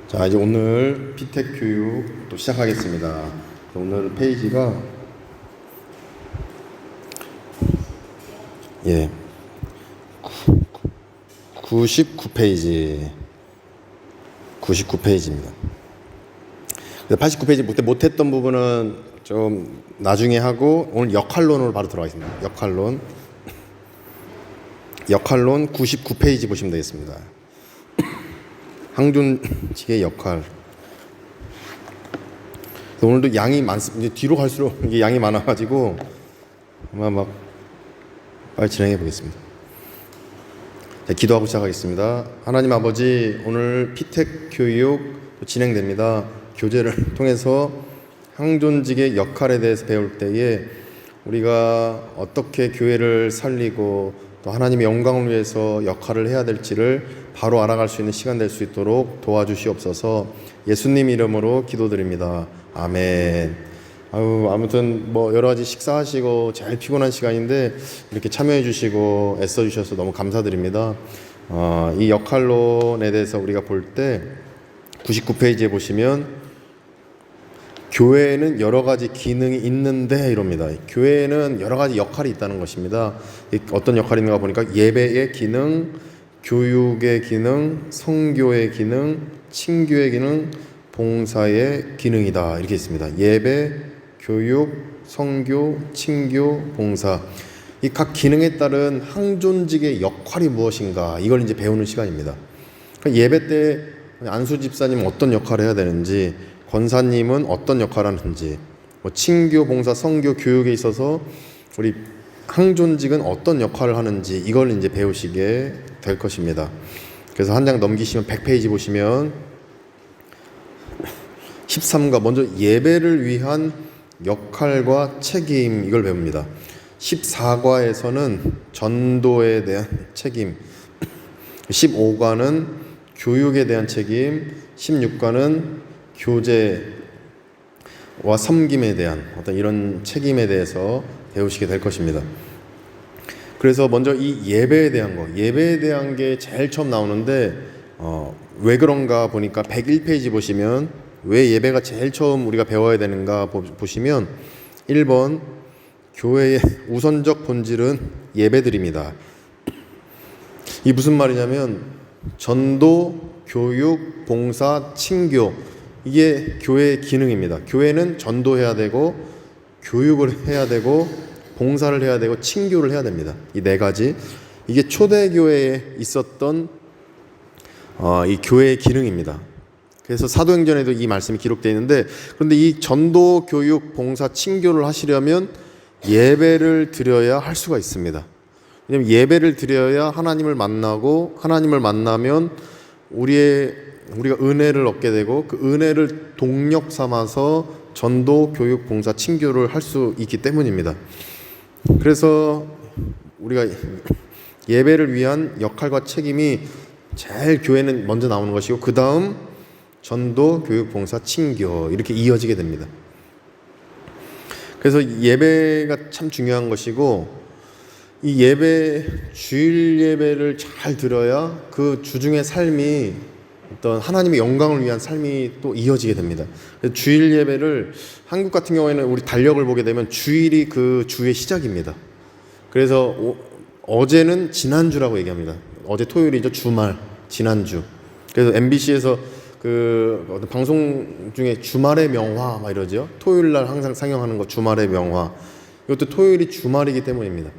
자, 이제 오늘 피택 교육 또 시작하겠습니다. 오늘 페이지가 99페이지 99페이지입니다. 89페이지 못했던 부분은 좀 나중에 하고 오늘 역할론으로 바로 들어가겠습니다. 역할론 99페이지 보시면 되겠습니다. 항존직의 역할. 오늘도 양이 많습니다. 이제 뒤로 갈수록 이게 양이 많아가지고 아마 빨리 진행해 보겠습니다. 자, 기도하고 시작하겠습니다. 하나님 아버지, 오늘 피택 교육 진행됩니다. 교재를 통해서 항존직의 역할에 대해서 배울 때에 우리가 어떻게 교회를 살리고 또 하나님의 영광을 위해서 역할을 해야 될지를 바로 알아갈 수 있는 시간 될 수 있도록 도와주시옵소서. 예수님 이름으로 기도드립니다. 아멘. 아무튼 여러 가지 식사하시고 제일 피곤한 시간인데 이렇게 참여해 주시고 애써 주셔서 너무 감사드립니다. 이 역할론에 대해서 우리가 볼 때 99페이지에 보시면 교회에는 여러 가지 기능이 있는데 이럽니다. 교회에는 여러 가지 역할이 있다는 것입니다. 어떤 역할이 있는가 보니까 예배의 기능, 교육의 기능, 선교의 기능, 친교의 기능, 봉사의 기능이다. 이렇게 있습니다. 예배, 교육, 선교, 친교, 봉사. 이 각 기능에 따른 항존직의 역할이 무엇인가, 이걸 이제 배우는 시간입니다. 그러니까 예배 때 안수 집사님은 어떤 역할을 해야 되는지, 권사님은 어떤 역할을 하는지, 친교, 봉사, 선교, 교육에 있어서 우리 항존직은 어떤 역할을 하는지, 이걸 이제 배우시게 될 것입니다. 그래서 한 장 넘기시면 100페이지 보시면 13과 먼저 예배를 위한 역할과 책임, 이걸 배웁니다. 14과에서는 전도에 대한 책임, 15과는 교육에 대한 책임, 16과는 교제와 섬김에 대한 어떤 이런 책임에 대해서 배우시게 될 것입니다. 그래서 먼저 이 예배에 대한 게 제일 처음 나오는데 왜 그런가 보니까 101페이지 보시면 왜 예배가 제일 처음 우리가 배워야 되는가 보시면 1번 교회의 우선적 본질은 예배드립니다. 이 무슨 말이냐면 전도, 교육, 봉사, 친교, 이게 교회의 기능입니다. 교회는 전도해야 되고 교육을 해야 되고 봉사를 해야 되고 친교를 해야 됩니다. 이 네 가지, 이게 초대교회에 있었던 이 교회의 기능입니다. 그래서 사도행전에도 이 말씀이 기록되어 있는데, 그런데 이 전도, 교육, 봉사, 친교를 하시려면 예배를 드려야 할 수가 있습니다. 왜냐하면 예배를 드려야 하나님을 만나고, 하나님을 만나면 우리가 은혜를 얻게 되고, 그 은혜를 동력 삼아서 전도, 교육, 봉사, 친교를 할 수 있기 때문입니다. 그래서 우리가 예배를 위한 역할과 책임이 제일 교회는 먼저 나오는 것이고, 그 다음 전도, 교육, 봉사, 친교, 이렇게 이어지게 됩니다. 그래서 예배가 참 중요한 것이고, 이 예배, 주일 예배를 잘 들어야 그 주중의 삶이 어떤 하나님의 영광을 위한 삶이 또 이어지게 됩니다. 주일 예배를, 한국 같은 경우에는 우리 달력을 보게 되면 주일이 그 주의 시작입니다. 그래서 어제는 지난주라고 얘기합니다. 어제 토요일이죠. 주말, 지난주. 그래서 MBC에서 그 방송 중에 주말의 명화 막 이러죠. 토요일 날 항상 상영하는 거 주말의 명화. 이것도 토요일이 주말이기 때문입니다.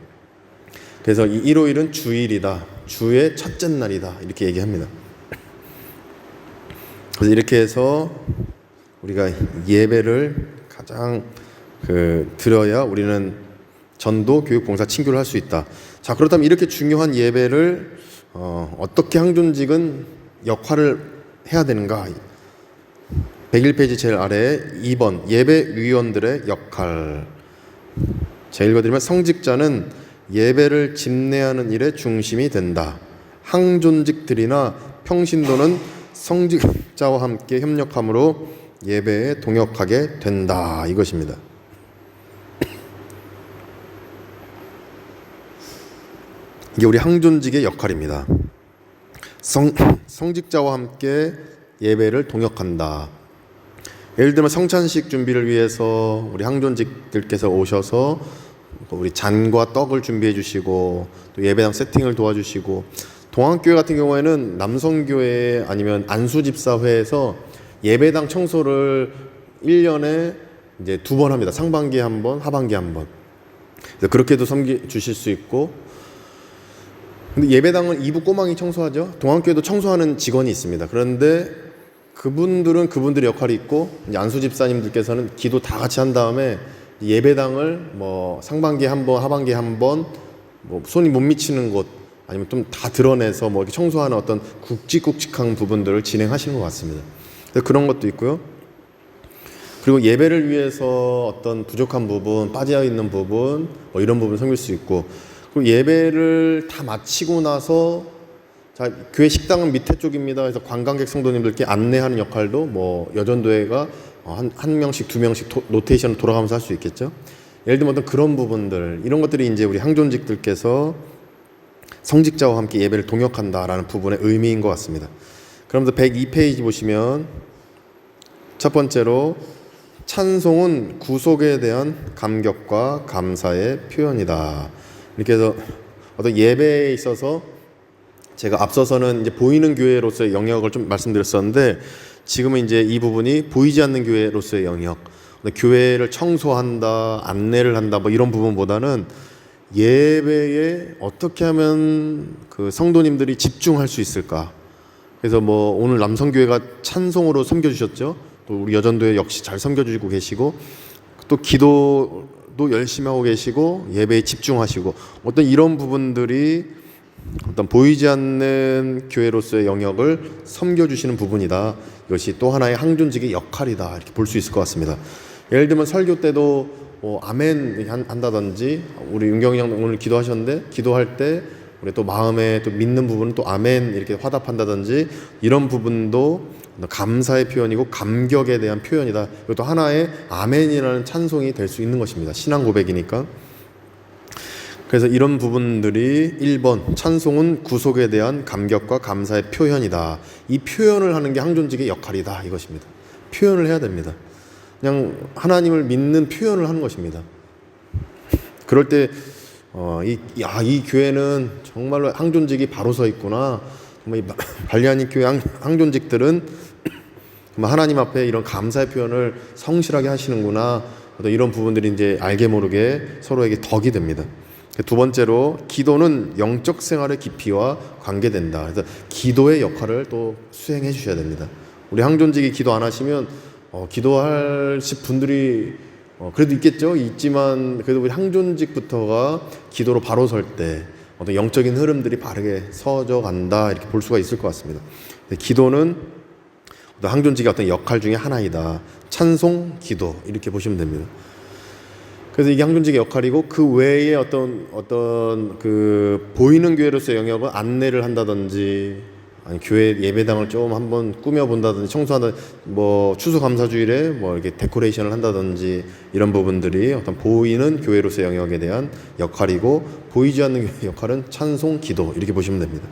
그래서 이 일요일은 주일이다, 주의 첫째 날이다, 이렇게 얘기합니다. 그래서 이렇게 해서 우리가 예배를 가장 드려야 우리는 전도, 교육, 봉사, 친교를 할 수 있다. 자, 그렇다면 이렇게 중요한 예배를 어떻게 항존직은 역할을 해야 되는가? 101페이지 제일 아래에 2번 예배위원들의 역할. 제가 읽어드리면, 성직자는 예배를 집례하는 일의 중심이 된다. 항존직들이나 평신도는 성직자와 함께 협력함으로 예배에 동역하게 된다, 이것입니다. 이게 우리 항존직의 역할입니다. 성직자와 함께 예배를 동역한다. 예를 들면 성찬식 준비를 위해서 우리 항존직들께서 오셔서 우리 잔과 떡을 준비해 주시고 또 예배당 세팅을 도와주시고, 동안교회 같은 경우에는 남성교회 아니면 안수집사회에서 예배당 청소를 1년에 이제 2번 합니다. 상반기에 1번, 하반기에 1번. 그렇게도 섬겨 주실 수 있고, 근데 예배당은 2부 꼬망이 청소하죠. 동안교회도 청소하는 직원이 있습니다. 그런데 그분들은 그분들의 역할이 있고, 이제 안수집사님들께서는 기도 다 같이 한 다음에 예배당을 뭐 상반기에 1번, 하반기에 1번, 뭐 손이 못 미치는 곳 아니면 좀 다 드러내서 뭐 이렇게 청소하는 어떤 굵직굵직한 부분들을 진행하시는 것 같습니다. 그래서 그런 것도 있고요. 그리고 예배를 위해서 어떤 부족한 부분, 빠져 있는 부분, 뭐 이런 부분 섬길 수 있고, 그리고 예배를 다 마치고 나서 자, 교회 식당은 밑에 쪽입니다. 그래서 관광객 성도님들께 안내하는 역할도 뭐 여전도회가 한 명씩 2명씩 로테이션을 돌아가면서 할 수 있겠죠. 예를 들면 어떤 그런 부분들, 이런 것들이 이제 우리 항존직들께서 성직자와 함께 예배를 동역한다라는 부분의 의미인 것 같습니다. 그러면서 102페이지 보시면 첫 번째로 찬송은 구속에 대한 감격과 감사의 표현이다. 이렇게 해서 어떤 예배에 있어서 제가 앞서서는 이제 보이는 교회로서의 영역을 좀 말씀드렸었는데, 지금은 이제 이 부분이 보이지 않는 교회로서의 영역, 교회를 청소한다, 안내를 한다, 뭐 이런 부분보다는 예배에 어떻게 하면 그 성도님들이 집중할 수 있을까. 그래서 뭐 오늘 남성교회가 찬송으로 섬겨주셨죠. 또 우리 여전도회 역시 잘 섬겨주시고 계시고, 또 기도도 열심히 하고 계시고 예배에 집중하시고, 어떤 이런 부분들이 어떤 보이지 않는 교회로서의 영역을 섬겨주시는 부분이다. 이것이 또 하나의 항존직의 역할이다. 이렇게 볼 수 있을 것 같습니다. 예를 들면 설교 때도 뭐 아멘 한다든지, 우리 윤경이 형 오늘 기도하셨는데 기도할 때 우리 또 마음에 또 믿는 부분은 또 아멘 이렇게 화답한다든지, 이런 부분도 감사의 표현이고 감격에 대한 표현이다. 이것도 하나의 아멘이라는 찬송이 될 수 있는 것입니다. 신앙 고백이니까. 그래서 이런 부분들이 1번 찬송은 구속에 대한 감격과 감사의 표현이다. 이 표현을 하는 게 항존직의 역할이다 이것입니다. 표현을 해야 됩니다. 그냥 하나님을 믿는 표현을 하는 것입니다. 그럴 때 이 교회는 정말로 항존직이 바로 서 있구나. 정말 발리아니 교회 항존직들은 하나님 앞에 이런 감사의 표현을 성실하게 하시는구나. 이런 부분들이 이제 알게 모르게 서로에게 덕이 됩니다. 두 번째로 기도는 영적 생활의 깊이와 관계된다. 그래서 기도의 역할을 또 수행해 주셔야 됩니다. 우리 항존직이 기도 안 하시면 기도할 분들이 그래도 있겠죠. 있지만 그래도 우리 항존직부터가 기도로 바로 설 때 어떤 영적인 흐름들이 바르게 서져 간다 이렇게 볼 수가 있을 것 같습니다. 기도는 항존직의 어떤 역할 중에 하나이다. 찬송, 기도 이렇게 보시면 됩니다. 그래서 이게 항존직의 역할이고, 그 외에 어떤 그 보이는 교회로서의 영역은 안내를 한다든지, 아니 교회 예배당을 좀 한번 꾸며본다든지, 청소한다, 뭐 추수감사주일에 뭐 이렇게 데코레이션을 한다든지, 이런 부분들이 어떤 보이는 교회로서의 영역에 대한 역할이고, 보이지 않는 교회의 역할은 찬송, 기도 이렇게 보시면 됩니다.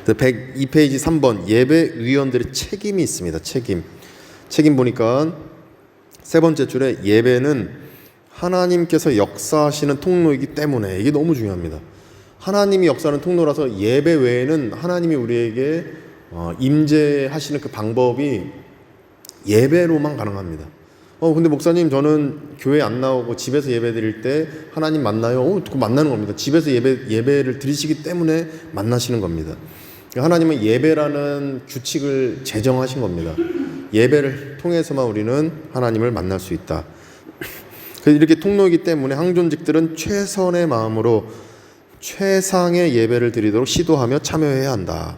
102페이지 3번 예배위원들의 책임이 있습니다. 책임 보니까 세 번째 줄에 예배는 하나님께서 역사하시는 통로이기 때문에, 이게 너무 중요합니다. 하나님이 역사하는 통로라서 예배 외에는 하나님이 우리에게 임재하시는 그 방법이 예배로만 가능합니다. 근데 목사님 저는 교회 안 나오고 집에서 예배 드릴 때 하나님 만나요? 그거 만나는 겁니다. 집에서 예배를 드리시기 때문에 만나시는 겁니다. 하나님은 예배라는 규칙을 제정하신 겁니다. 예배를 통해서만 우리는 하나님을 만날 수 있다. 그래서 이렇게 통로이기 때문에 항존직들은 최선의 마음으로 최상의 예배를 드리도록 시도하며 참여해야 한다.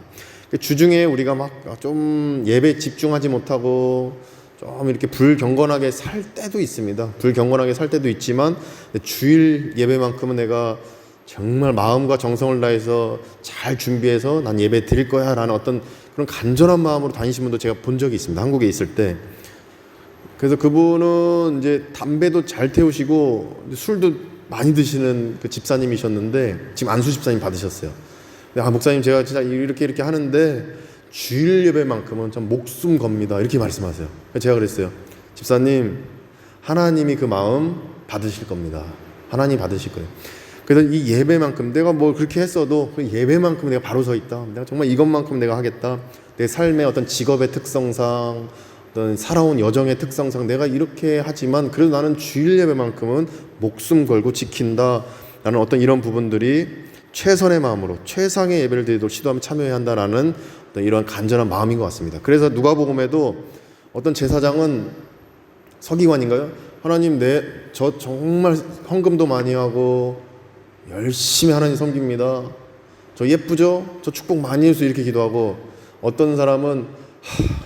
주중에 우리가 막 좀 예배에 집중하지 못하고 좀 이렇게 불경건하게 살 때도 있습니다. 불경건하게 살 때도 있지만 주일 예배만큼은 내가 정말 마음과 정성을 다해서 잘 준비해서 난 예배 드릴 거야 라는 어떤 그런 간절한 마음으로 다니신 분도 제가 본 적이 있습니다. 한국에 있을 때. 그래서 그분은 이제 담배도 잘 태우시고 술도 많이 드시는 그 집사님이셨는데, 지금 안수 집사님 받으셨어요. 목사님 제가 진짜 이렇게 하는데 주일 예배만큼은 참 목숨 겁니다. 이렇게 말씀하세요. 제가 그랬어요. 집사님, 하나님이 그 마음 받으실 겁니다. 하나님 받으실 거예요. 그래서 이 예배만큼 내가 뭐 그렇게 했어도 그 예배만큼 내가 바로 서 있다. 내가 정말 이것만큼 내가 하겠다. 내 삶의 어떤 직업의 특성상, 어떤 살아온 여정의 특성상 내가 이렇게 하지만 그래도 나는 주일 예배만큼은 목숨 걸고 지킨다. 라는 어떤 이런 부분들이 최선의 마음으로 최상의 예배를 드리도록 시도하며 참여해야 한다라는 어떤 이런 간절한 마음인 것 같습니다. 그래서 누가복음에도 어떤 제사장은 서기관인가요? 하나님, 저 정말 헌금도 많이 하고 열심히 하나님 섬깁니다. 저 예쁘죠? 저 축복 많이 해서 이렇게 기도하고, 어떤 사람은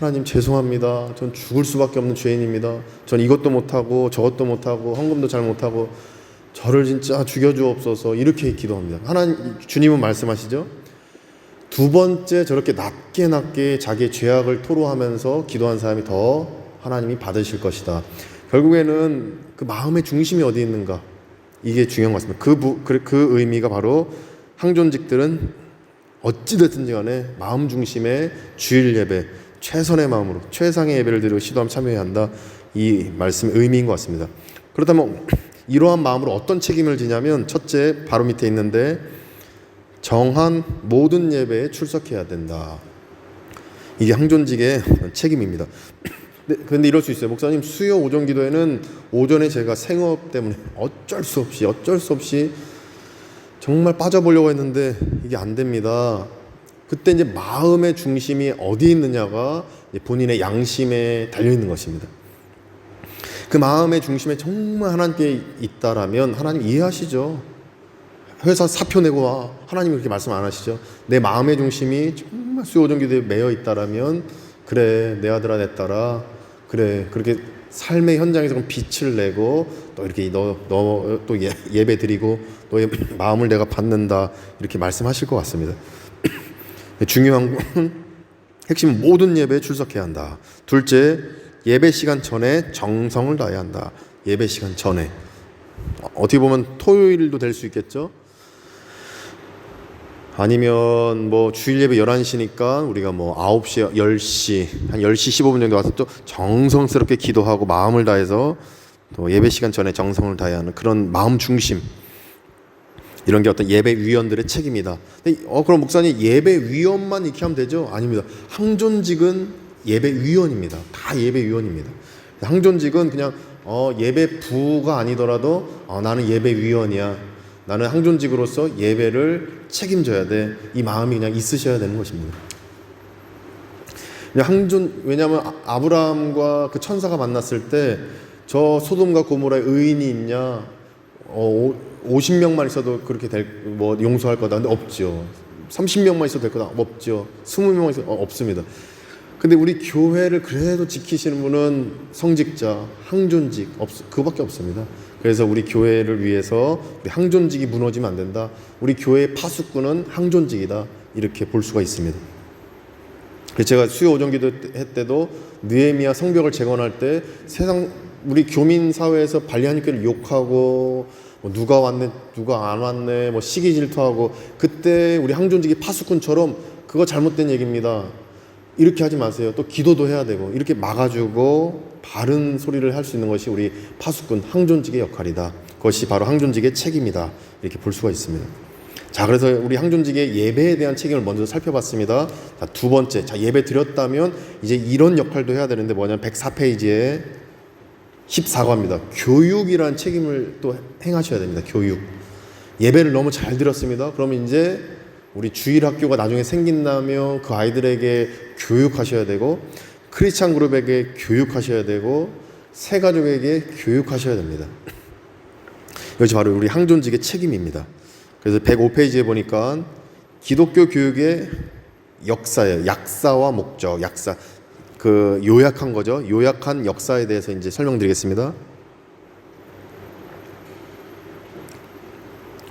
하나님 죄송합니다. 전 죽을 수밖에 없는 죄인입니다. 전 이것도 못하고 저것도 못하고 헌금도 잘 못하고 저를 진짜 죽여주옵소서 이렇게 기도합니다. 하나님, 주님은 말씀하시죠. 두 번째 저렇게 낮게 자기의 죄악을 토로하면서 기도한 사람이 더 하나님이 받으실 것이다. 결국에는 그 마음의 중심이 어디 있는가, 이게 중요한 것 같습니다. 그 의미가 바로 항존직들은 어찌됐든지 간에 마음 중심의 주일 예배, 최선의 마음으로 최상의 예배를 드리고 시도하며 참여해야 한다. 이 말씀의 의미인 것 같습니다. 그렇다면 이러한 마음으로 어떤 책임을 지냐면, 첫째 바로 밑에 있는데 정한 모든 예배에 출석해야 된다. 이게 항존직의 책임입니다. 근데 이럴 수 있어요. 목사님, 수요 오전 기도회는 오전에 제가 생업 때문에 어쩔 수 없이 정말 빠져보려고 했는데 이게 안 됩니다. 그때 이제 마음의 중심이 어디 있느냐가 본인의 양심에 달려 있는 것입니다. 그 마음의 중심에 정말 하나님께 있다라면 하나님 이해하시죠. 회사 사표 내고 와, 하나님이 그렇게 말씀 안 하시죠. 내 마음의 중심이 정말 수요 오전 기도에 매여 있다라면, 그래 내 아들아 내 딸아, 그래 그렇게 삶의 현장에서 빛을 내고 또 이렇게 너 또 예배 드리고 너의 마음을 내가 받는다, 이렇게 말씀하실 것 같습니다. 중요한 건 핵심, 모든 예배에 출석해야 한다. 둘째, 예배 시간 전에 정성을 다해야 한다. 예배 시간 전에, 어떻게 보면 토요일도 될 수 있겠죠. 아니면 뭐 주일 예배 11시니까 우리가 뭐 9시, 10시, 한 10시 15분 정도 와서 또 정성스럽게 기도하고 마음을 다해서 또 예배 시간 전에 정성을 다해야 하는 그런 마음 중심, 이런 게 어떤 예배 위원들의 책임이다. 그럼 목사님, 예배 위원만 이렇게 하면 되죠? 아닙니다. 항존직은 예배 위원입니다. 다 예배 위원입니다. 항존직은 그냥 예배 부가 아니더라도 나는 예배 위원이야, 나는 항존직으로서 예배를 책임져야 돼, 이 마음이 그냥 있으셔야 되는 것입니다. 왜냐하면 아브라함과 그 천사가 만났을 때 저 소돔과 고모라에 의인이 있냐, 50명만 있어도 그렇게 용서할 거다. 근데 없죠. 30명만 있어도 될 거다. 없죠. 20명만 있어도 없습니다. 근데 우리 교회를 그래도 지키시는 분은 성직자, 항존직, 그거밖에 없습니다. 그래서 우리 교회를 위해서 우리 항존직이 무너지면 안 된다. 우리 교회의 파수꾼은 항존직이다. 이렇게 볼 수가 있습니다. 그래서 제가 수요 오전 기도 때도 느헤미야 성벽을 재건할 때 세상 우리 교민 사회에서 발리하니까를 욕하고 누가 왔네 누가 안 왔네 시기 질투하고, 그때 우리 항존직이 파수꾼처럼 그거 잘못된 얘기입니다, 이렇게 하지 마세요. 또 기도도 해야 되고, 이렇게 막아주고 바른 소리를 할 수 있는 것이 우리 파수꾼 항존직의 역할이다. 그것이 바로 항존직의 책임이다. 이렇게 볼 수가 있습니다. 자, 그래서 우리 항존직의 예배에 대한 책임을 먼저 살펴봤습니다. 자, 두 번째, 예배 드렸다면 이제 이런 역할도 해야 되는데 뭐냐면 104페이지에 14과입니다. 교육이라는 책임을 또 행하셔야 됩니다. 교육. 예배를 너무 잘 드렸습니다. 그러면 이제 우리 주일 학교가 나중에 생긴다면 그 아이들에게 교육하셔야 되고, 크리스찬 그룹에게 교육하셔야 되고, 새 가족에게 교육하셔야 됩니다. 이것이 바로 우리 항존직의 책임입니다. 그래서 105페이지에 보니까 기독교 교육의 역사예요. 약사와 목적, 약사. 그 요약한 거죠. 요약한 역사에 대해서 이제 설명드리겠습니다.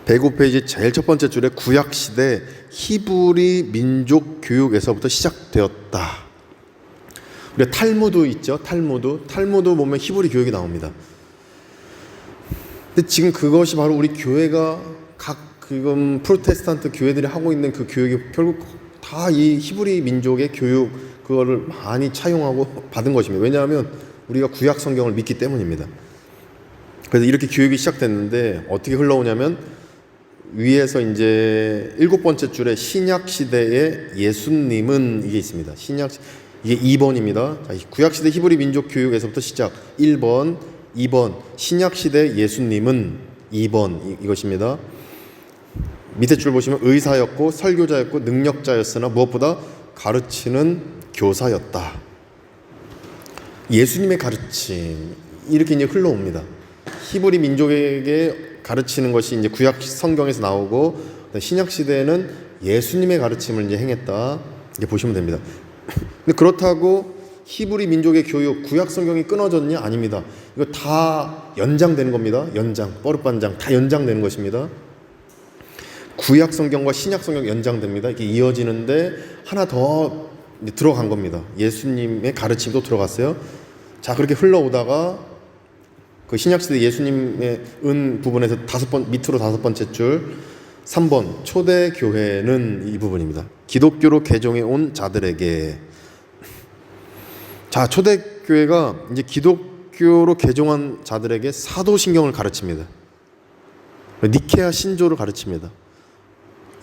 105페이지 제일 첫 번째 줄에 구약 시대 히브리 민족 교육에서부터 시작되었다. 우리가 탈무드 있죠. 탈무드 보면 히브리 교육이 나옵니다. 근데 지금 그것이 바로 우리 교회가 지금 프로테스탄트 교회들이 하고 있는 그 교육이 결국 다 이 히브리 민족의 교육 그거를 많이 차용하고 받은 것입니다. 왜냐하면 우리가 구약 성경을 믿기 때문입니다. 그래서 이렇게 교육이 시작됐는데 어떻게 흘러오냐면 위에서 이제 7번째 줄에 신약 시대의 예수님은 이게 있습니다. 이게 2번입니다. 자, 구약 시대 히브리 민족 교육에서부터 시작. 1번, 2번. 신약 시대 예수님은 2번 이것입니다. 밑에 줄 보시면 의사였고 설교자였고 능력자였으나 무엇보다 가르치는 교사였다. 예수님의 가르침 이렇게 이제 흘러옵니다. 히브리 민족에게 가르치는 것이 이제 구약 성경에서 나오고 신약 시대에는 예수님의 가르침을 이제 행했다. 이렇게 보시면 됩니다. 근데 그렇다고 히브리 민족의 교육 구약 성경이 끊어졌냐? 아닙니다. 이거 다 연장되는 겁니다. 뻐릇반장 다 연장되는 것입니다. 구약 성경과 신약 성경 연장됩니다. 이게 이어지는데 하나 더 들어간 겁니다. 예수님의 가르침도 들어갔어요. 자, 그렇게 흘러오다가 그 신약 시대 예수님의 은 부분에서 밑으로 5번째 줄 3번 초대 교회는 이 부분입니다. 기독교로 개종해 온 자들에게. 자, 초대 교회가 이제 기독교로 개종한 자들에게 사도신경을 가르칩니다. 니케아 신조를 가르칩니다.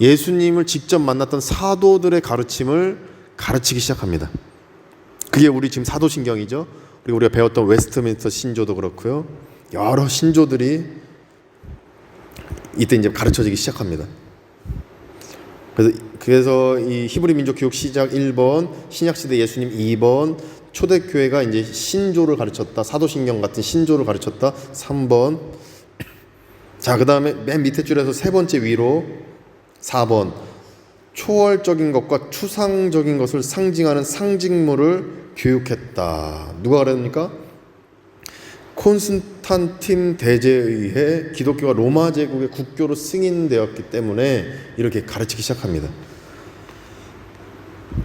예수님을 직접 만났던 사도들의 가르침을 가르치기 시작합니다. 그게 우리 지금 사도신경이죠. 그리고 우리가 배웠던 웨스트민스터 신조도 그렇고요. 여러 신조들이 이때 이제 가르쳐지기 시작합니다. 그래서 이 히브리 민족 교육 시작 1번, 신약 시대 예수님 2번, 초대교회가 이제 신조를 가르쳤다. 사도신경 같은 신조를 가르쳤다. 3번. 자, 그다음에 맨 밑에 줄에서 세 번째 위로 4번. 초월적인 것과 추상적인 것을 상징하는 상징물을 교육했다. 누가 그랬습니까? 콘스탄틴 대제에 의해 기독교가 로마 제국의 국교로 승인되었기 때문에 이렇게 가르치기 시작합니다.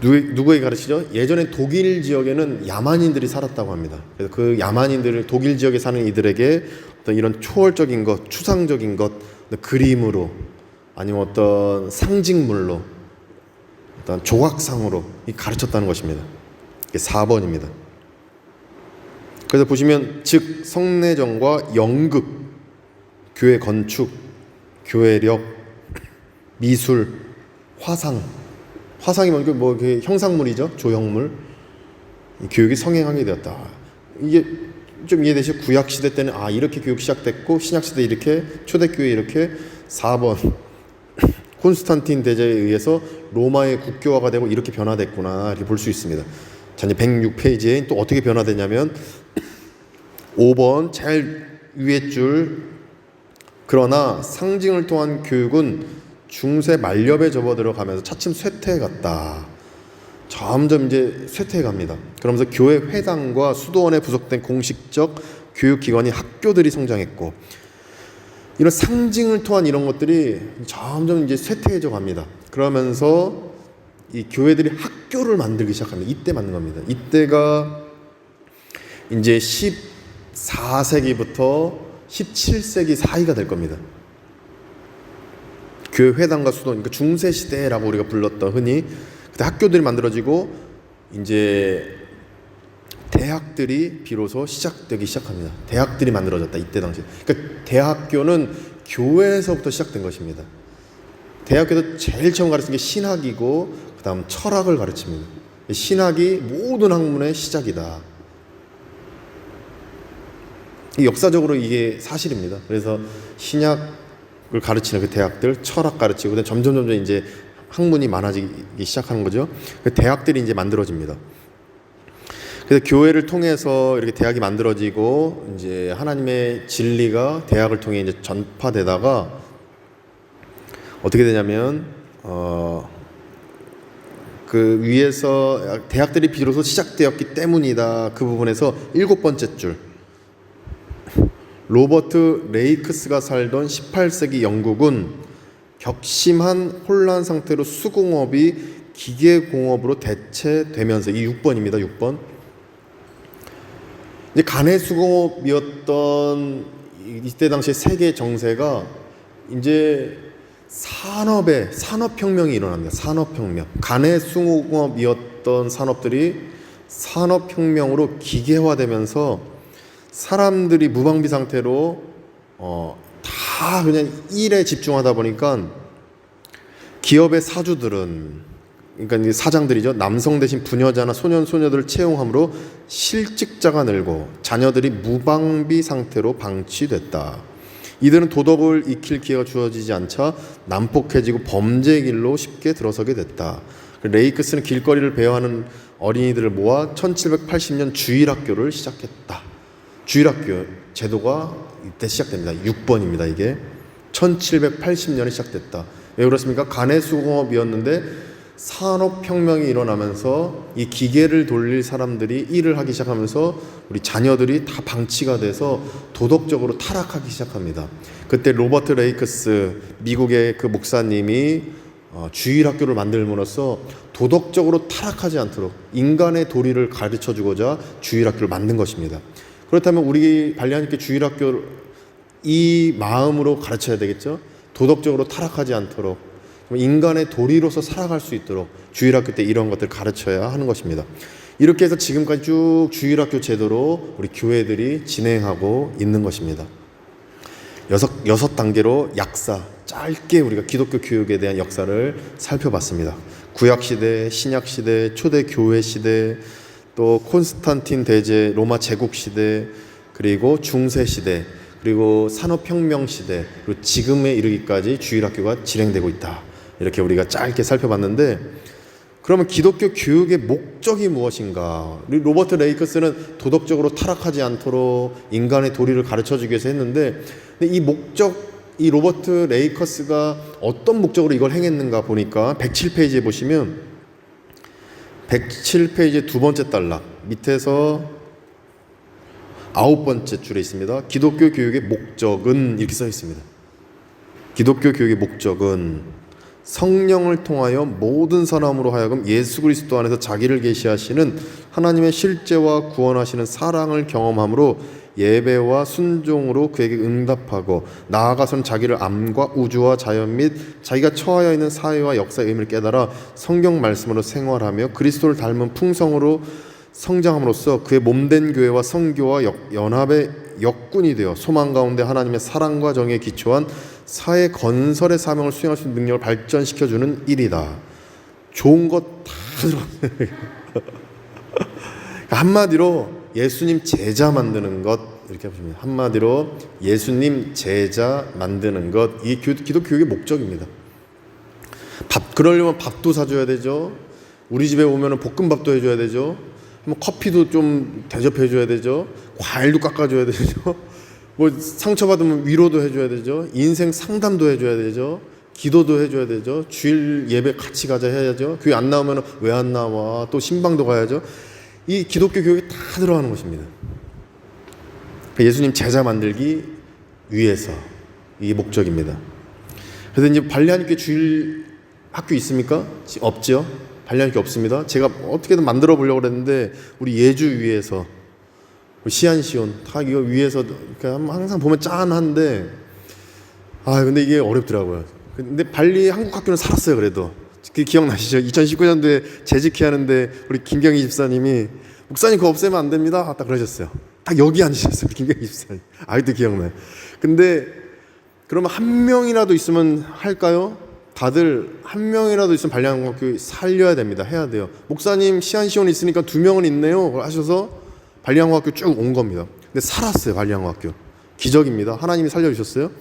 누구에게 가르치죠? 예전에 독일 지역에는 야만인들이 살았다고 합니다. 그래서 그 야만인들을 독일 지역에 사는 이들에게 어떤 이런 초월적인 것, 추상적인 것, 그림으로 아니면 어떤 상징물로 어떤 조각상으로 가르쳤다는 것입니다. 이게 4번입니다. 그래서 보시면 즉 성내정과 연극, 교회 건축, 교회력, 미술, 화상이 뭐 이렇게 형상물이죠. 조형물. 교육이 성행하게 되었다. 이게 좀 이해되시죠? 구약 시대 때는 이렇게 교육 시작됐고 신약 시대 이렇게 초대교회 이렇게 4번 콘스탄틴 대제에 의해서 로마의 국교화가 되고 이렇게 변화됐구나 이렇게 볼 수 있습니다. 자, 이제 106페이지에 또 어떻게 변화되냐면 5번 제일 위에 줄 그러나 상징을 통한 교육은 중세 만렵에 접어들어가면서 차츰 쇠퇴해 갔다. 점점 이제 쇠퇴해 갑니다. 그러면서 교회 회당과 수도원에 부속된 공식적 교육기관이 학교들이 성장했고 이런 상징을 통한 이런 것들이 점점 이제 쇠퇴해져 갑니다. 그러면서 이 교회들이 학교를 만들기 시작합니다. 이때 만든 겁니다. 이때가 이제 14세기부터 17세기 사이가 될 겁니다. 교회 회당과 수도원, 그러니까 중세 시대라고 우리가 불렀던 흔히 그때 학교들이 만들어지고 이제 대학들이 비로소 시작되기 시작합니다. 대학들이 만들어졌다. 이때 당시. 그러니까 대학교는 교회에서부터 시작된 것입니다. 대학교도 제일 처음 가르치는 게 신학이고 그다음 철학을 가르칩니다. 신학이 모든 학문의 시작이다. 역사적으로 이게 사실입니다. 그래서 신약을 가르치는 그 대학들, 철학 가르치고 점점 이제 학문이 많아지기 시작하는 거죠. 대학들이 이제 만들어집니다. 그래서 교회를 통해서 이렇게 대학이 만들어지고 이제 하나님의 진리가 대학을 통해 이제 전파되다가 어떻게 되냐면 그 위에서 대학들이 비로소 시작되었기 때문이다. 그 부분에서 7번째 줄 로버트 레이크스가 살던 18세기 영국은 격심한 혼란 상태로 수공업이 기계공업으로 대체되면서 이 6번입니다. 6번. 이제 간의 수공업이었던 이때 당시 세계 정세가 이제 산업혁명이 일어납니다. 산업혁명. 간해수공업이었던 산업들이 산업혁명으로 기계화되면서 사람들이 무방비 상태로 다 그냥 일에 집중하다 보니까 기업의 사주들은, 그러니까 사장들이죠, 남성 대신 부녀자나 소년들을 채용함으로 실직자가 늘고 자녀들이 무방비 상태로 방치됐다. 이들은 도덕을 익힐 기회가 주어지지 않자 난폭해지고 범죄의 길로 쉽게 들어서게 됐다. 레이크스는 길거리를 배회하는 어린이들을 모아 1780년 주일학교를 시작했다. 주일학교 제도가 이때 시작됩니다. 6번입니다. 이게 1780년에 시작됐다. 왜 그렇습니까? 간해수공업이었는데 산업혁명이 일어나면서 이 기계를 돌릴 사람들이 일을 하기 시작하면서 우리 자녀들이 다 방치가 돼서 도덕적으로 타락하기 시작합니다. 그때 로버트 레이크스 미국의 그 목사님이 주일학교를 만들므로써 도덕적으로 타락하지 않도록 인간의 도리를 가르쳐주고자 주일학교를 만든 것입니다. 그렇다면 우리 발리하니께 주일학교를 이 마음으로 가르쳐야 되겠죠. 도덕적으로 타락하지 않도록 인간의 도리로서 살아갈 수 있도록 주일학교 때 이런 것들 가르쳐야 하는 것입니다. 이렇게 해서 지금까지 쭉 주일학교 제도로 우리 교회들이 진행하고 있는 것입니다. 여섯 단계로 약사, 짧게 우리가 기독교 교육에 대한 역사를 살펴봤습니다. 구약시대, 신약시대, 초대교회시대, 또 콘스탄틴 대제, 로마 제국시대, 그리고 중세시대, 그리고 산업혁명시대, 그리고 지금에 이르기까지 주일학교가 진행되고 있다. 이렇게 우리가 짧게 살펴봤는데, 그러면 기독교 교육의 목적이 무엇인가? 로버트 레이크스는 도덕적으로 타락하지 않도록 인간의 도리를 가르쳐주기 위해서 했는데, 근데 이 목적, 이 로버트 레이커스가 어떤 목적으로 이걸 행했는가 보니까 107페이지에 보시면 107페이지 두 번째 단락 밑에서 9번째 줄에 있습니다. 기독교 교육의 목적은 이렇게 써 있습니다. 기독교 교육의 목적은 성령을 통하여 모든 사람으로 하여금 예수 그리스도 안에서 자기를 계시하시는 하나님의 실제와 구원하시는 사랑을 경험함으로 예배와 순종으로 그에게 응답하고 나아가서는 자기를 암과 우주와 자연 및 자기가 처하여 있는 사회와 역사의 의미를 깨달아 성경 말씀으로 생활하며 그리스도를 닮은 풍성으로 성장함으로써 그의 몸된 교회와 선교와 연합의 역군이 되어 소망 가운데 하나님의 사랑과 정의에 기초한 사회 건설의 사명을 수행할 수 있는 능력을 발전시켜주는 일이다. 좋은 것 다 들어갔어요. 한마디로 예수님 제자 만드는 것, 이렇게 보시면 한마디로 예수님 제자 만드는 것, 이 기독 교육의 목적입니다. 그러려면 밥도 사줘야 되죠. 우리 집에 오면 볶음밥도 해줘야 되죠. 뭐 커피도 좀 대접해줘야 되죠. 과일도 깎아줘야 되죠. 뭐 상처받으면 위로도 해줘야 되죠. 인생 상담도 해줘야 되죠. 기도도 해줘야 되죠. 주일 예배 같이 가자 해야죠. 교회 안 나오면 왜 안 나와? 또 신방도 가야죠. 이 기독교 교육에 다 들어가는 것입니다. 예수님 제자 만들기 위해서 이게 목적입니다. 그래서 이제 발리하니께 주일 학교 있습니까? 없죠. 발리하니께 없습니다. 제가 어떻게든 만들어 보려고 그랬는데 우리 예주 위에서 시안시온 다 이거 위에서 항상 보면 짠한데 근데 이게 어렵더라고요. 근데 발리 한국 학교는 살았어요. 그래도 그 기억나시죠? 2019년도에 재직회 하는데 우리 김경희 집사님이 목사님 그거 없애면 안 됩니다. 딱 그러셨어요. 딱 여기 앉으셨어요. 김경희 집사님. 아직도 기억나요. 근데 그러면 한 명이라도 있으면 할까요? 다들 한 명이라도 있으면 발리한국학교 살려야 됩니다. 해야 돼요. 목사님 시안시온 있으니까 2명은 있네요. 하셔서 발리한국학교 쭉 온 겁니다. 근데 살았어요. 발리한국학교. 기적입니다. 하나님이 살려주셨어요.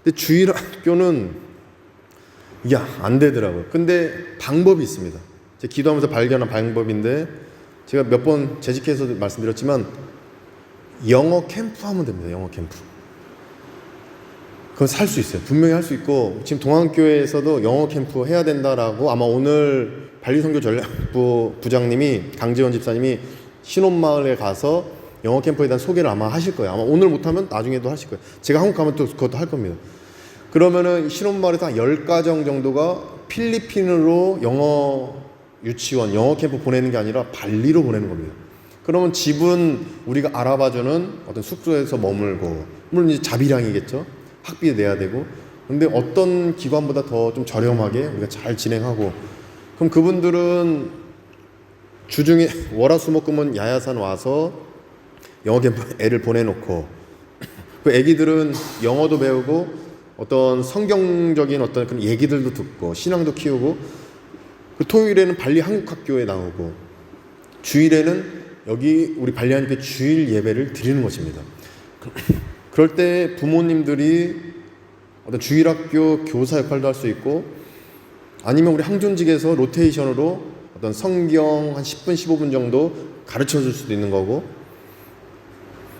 근데 주일학교는 이게 안 되더라고요. 근데 방법이 있습니다. 제가 기도하면서 발견한 방법인데 제가 몇 번 재직해서 말씀드렸지만 영어 캠프 하면 됩니다. 영어 캠프. 그건 살 수 있어요. 분명히 할 수 있고 지금 동안교회에서도 영어 캠프 해야 된다라고 아마 오늘 발리선교 전략부 부장님이 강지원 집사님이 신혼마을에 가서 영어 캠프에 대한 소개를 아마 하실 거예요. 아마 오늘 못하면 나중에도 하실 거예요. 제가 한국 가면 또 그것도 할 겁니다. 그러면은 신혼마을에서 한 10가정 정도가 필리핀으로 영어 유치원, 영어 캠프 보내는 게 아니라 발리로 보내는 겁니다. 그러면 집은 우리가 알아봐주는 어떤 숙소에서 머물고, 물론 이제 자비량이겠죠. 학비 내야 되고, 근데 어떤 기관보다 더 좀 저렴하게 우리가 잘 진행하고, 그럼 그분들은 주중에 월화수목금은 야야산 와서 영어 캠프 애를 보내놓고, 그 애기들은 영어도 배우고 어떤 성경적인 어떤 그런 얘기들도 듣고 신앙도 키우고, 그 토요일에는 발리 한국학교에 나오고, 주일에는 여기 우리 발리 한국교 주일 예배를 드리는 것입니다. 그럴 때 부모님들이 어떤 주일학교 교사 역할도 할 수 있고, 아니면 우리 항존직에서 로테이션으로 어떤 성경 한 10분 15분 정도 가르쳐 줄 수도 있는 거고,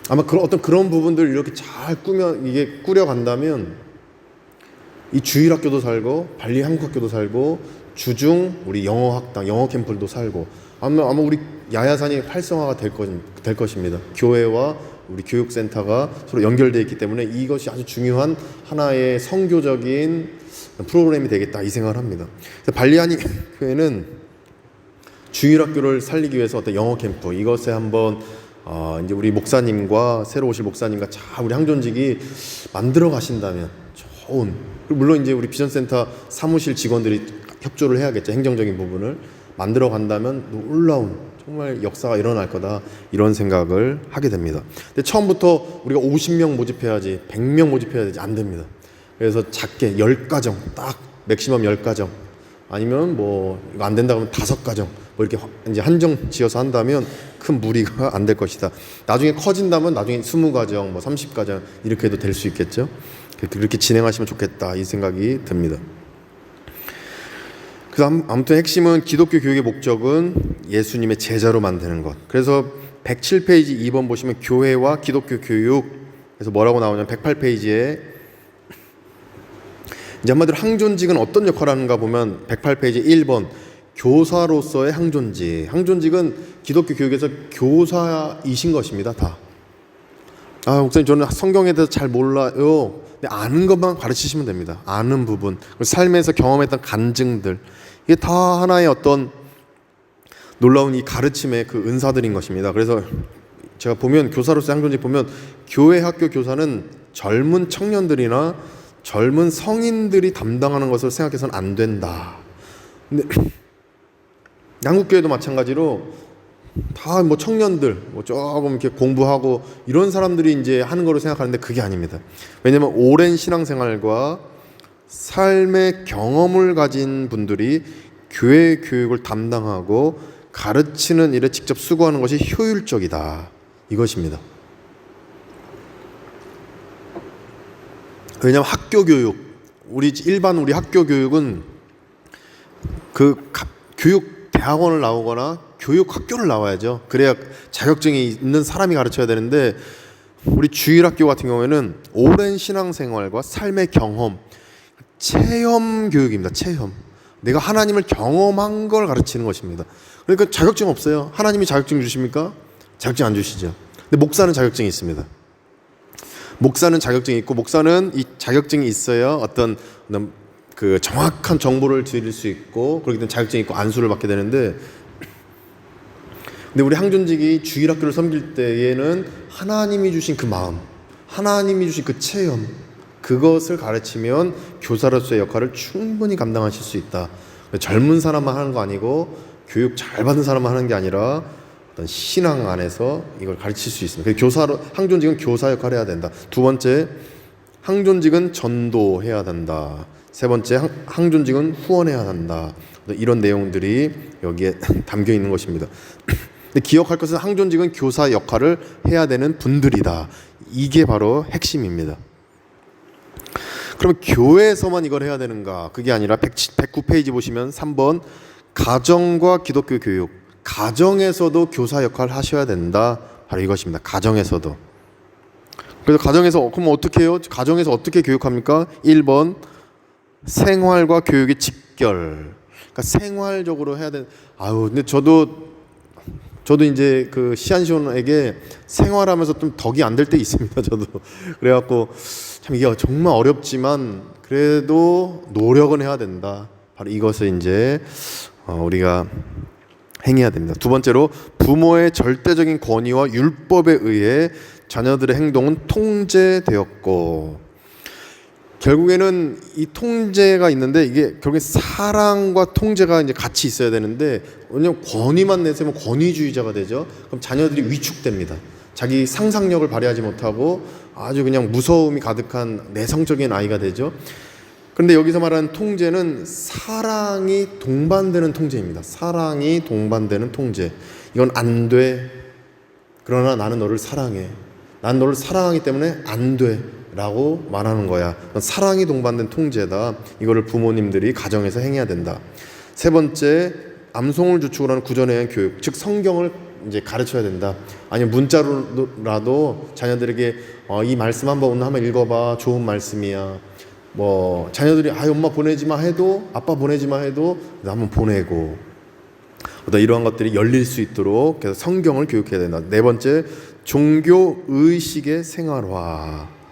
아마 그런 부분들 이렇게 잘 꾸려 간다면 이 주일학교도 살고 발리 한국학교도 살고 주중 우리 영어학당 영어 캠프도 살고, 아마 우리 야야산이 활성화가 될 것입니다. 교회와 우리 교육센터가 서로 연결되어 있기 때문에 이것이 아주 중요한 하나의 선교적인 프로그램이 되겠다, 이 생각을 합니다. 발리 한인교회는 주일학교를 살리기 위해서 어떤 영어 캠프, 이것에 한번 이제 우리 목사님과 새로 오실 목사님과 잘 우리 항존직이 만들어 가신다면 좋은, 물론 이제 우리 비전센터 사무실 직원들이 협조를 해야겠죠. 행정적인 부분을 만들어 간다면 놀라운 정말 역사가 일어날 거다, 이런 생각을 하게 됩니다. 근데 처음부터 우리가 50명 모집해야지 100명 모집해야 되지, 안 됩니다. 그래서 작게 10가정, 딱 맥시멈 10가정, 아니면 뭐 이거 안 된다 그러면 5가정, 뭐 이렇게 이제 한정 지어서 한다면 큰 무리가 안 될 것이다. 나중에 커진다면 나중에 20가정, 뭐 30가정 이렇게 해도 될 수 있겠죠. 그렇게 진행하시면 좋겠다, 이 생각이 듭니다. 그래서 아무튼 핵심은 기독교 교육의 목적은 예수님의 제자로 만드는 것. 그래서 107페이지 2번 보시면 교회와 기독교 교육, 그래서 뭐라고 나오냐면 108페이지에 이제 한마디로 항존직은 어떤 역할을 하는가 보면 108페이지 1번 교사로서의 항존직. 항존직은 기독교 교육에서 교사이신 것입니다. 다. 목사님 저는 성경에 대해서 잘 몰라요. 근데 아는 것만 가르치시면 됩니다. 아는 부분, 삶에서 경험했던 간증들, 이게 다 하나의 어떤 놀라운 이 가르침의 그 은사들인 것입니다. 그래서 제가 보면 교사로서 항존직 보면 교회 학교 교사는 젊은 청년들이나 젊은 성인들이 담당하는 것을 생각해서는 안 된다. 근데 양국교회도 마찬가지로 다 뭐 청년들 뭐 조금 이렇게 공부하고 이런 사람들이 이제 하는 거로 생각하는데 그게 아닙니다. 왜냐하면 오랜 신앙생활과 삶의 경험을 가진 분들이 교회 교육을 담당하고 가르치는 일에 직접 수고하는 것이 효율적이다, 이것입니다. 왜냐하면 학교 교육, 일반 우리 학교 교육은 그 교육 대학원을 나오거나 교육 학교를 나와야죠. 그래야 자격증이 있는 사람이 가르쳐야 되는데, 우리 주일학교 같은 경우에는 오랜 신앙생활과 삶의 경험, 체험 교육입니다. 체험. 내가 하나님을 경험한 걸 가르치는 것입니다. 그러니까 자격증 없어요. 하나님이 자격증 주십니까? 자격증 안 주시죠. 근데 목사는 자격증이 있습니다. 목사는 자격증이 있고, 목사는 이 자격증이 있어야 어떤 그 정확한 정보를 드릴 수 있고, 그렇기 때문에 자격증이 있고 안수를 받게 되는데, 근데 우리 항존직이 주일학교를 섬길 때에는 하나님이 주신 그 마음, 하나님이 주신 그 체험, 그것을 가르치면 교사로서의 역할을 충분히 감당하실 수 있다. 젊은 사람만 하는 거 아니고 교육 잘 받은 사람만 하는 게 아니라 어떤 신앙 안에서 이걸 가르칠 수 있습니다. 항존직은 교사 역할을 해야 된다. 두 번째, 항존직은 전도해야 된다. 세 번째, 항존직은 후원해야 한다. 이런 내용들이 여기에 담겨 있는 것입니다. 근데 기억할 것은 항존직은 교사 역할을 해야 되는 분들이다. 이게 바로 핵심입니다. 그럼 교회에서만 이걸 해야 되는가? 그게 아니라 109페이지 보시면 3번 가정과 기독교 교육, 가정에서도 교사 역할을 하셔야 된다. 바로 이것입니다. 가정에서도. 그래서 가정에서 그럼 어떻게 해요? 가정에서 어떻게 교육합니까? 1번 생활과 교육의 직결. 그러니까 생활적으로 해야 되는. 근데 저도 이제 그 시안시온에게 생활하면서 좀 덕이 안 될 때 있습니다. 저도 그래갖고 참 이게 정말 어렵지만 그래도 노력은 해야 된다. 바로 이것을 이제 우리가 행해야 됩니다. 두 번째로 부모의 절대적인 권위와 율법에 의해 자녀들의 행동은 통제되었고, 결국에는 이 통제가 있는데 이게 결국에 사랑과 통제가 이제 같이 있어야 되는데 왜냐면 권위만 내세우면 권위주의자가 되죠. 그럼 자녀들이 위축됩니다. 자기 상상력을 발휘하지 못하고 아주 그냥 무서움이 가득한 내성적인 아이가 되죠. 그런데 여기서 말하는 통제는 사랑이 동반되는 통제입니다. 사랑이 동반되는 통제. 이건 안 돼. 그러나 나는 너를 사랑해. 난 너를 사랑하기 때문에 안 돼. 라고 말하는 거야. 사랑이 동반된 통제다. 이거를 부모님들이 가정에서 행해야 된다. 세 번째, 암송을 주축으로 하는 구전에 의한 교육, 즉 성경을 이제 가르쳐야 된다. 아니면 문자로라도 자녀들에게 이 말씀 한번 읽어봐. 좋은 말씀이야. 뭐 자녀들이 엄마 보내지 마 해도 아빠 보내지 마 해도 한번 보내고 어떤 이러한 것들이 열릴 수 있도록 그래서 성경을 교육해야 된다. 네 번째, 종교 의식의 생활화.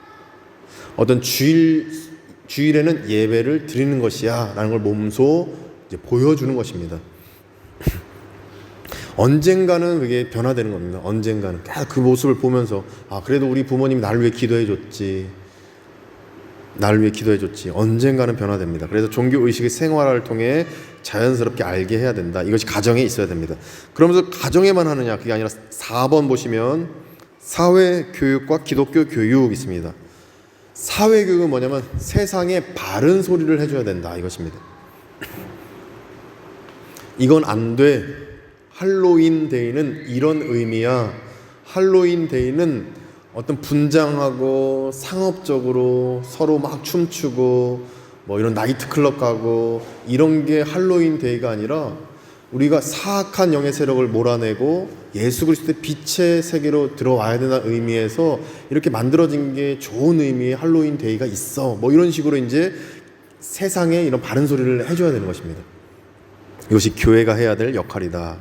어떤 주일에는 예배를 드리는 것이야 라는 걸 몸소 이제 보여주는 것입니다. 언젠가는 그게 변화되는 겁니다. 언젠가는 그 모습을 보면서 그래도 우리 부모님이 나를 위해 기도해 줬지. 나를 위해 기도해 줬지. 언젠가는 변화됩니다. 그래서 종교의식의 생활화를 통해 자연스럽게 알게 해야 된다. 이것이 가정에 있어야 됩니다. 그러면서 가정에만 하느냐 그게 아니라 4번 보시면 사회교육과 기독교 교육 있습니다. 사회교육은 뭐냐면 세상에 바른 소리를 해줘야 된다 이것입니다. 이건 안 돼. 할로윈 데이는 이런 의미야. 할로윈 데이는 어떤 분장하고 상업적으로 서로 막 춤추고 뭐 이런 나이트클럽 가고 이런 게 할로윈 데이가 아니라 우리가 사악한 영의 세력을 몰아내고 예수 그리스도의 빛의 세계로 들어와야 된다는 의미에서 이렇게 만들어진 게 좋은 의미의 할로윈 데이가 있어. 뭐 이런 식으로 이제 세상에 이런 바른 소리를 해줘야 되는 것입니다. 이것이 교회가 해야 될 역할이다.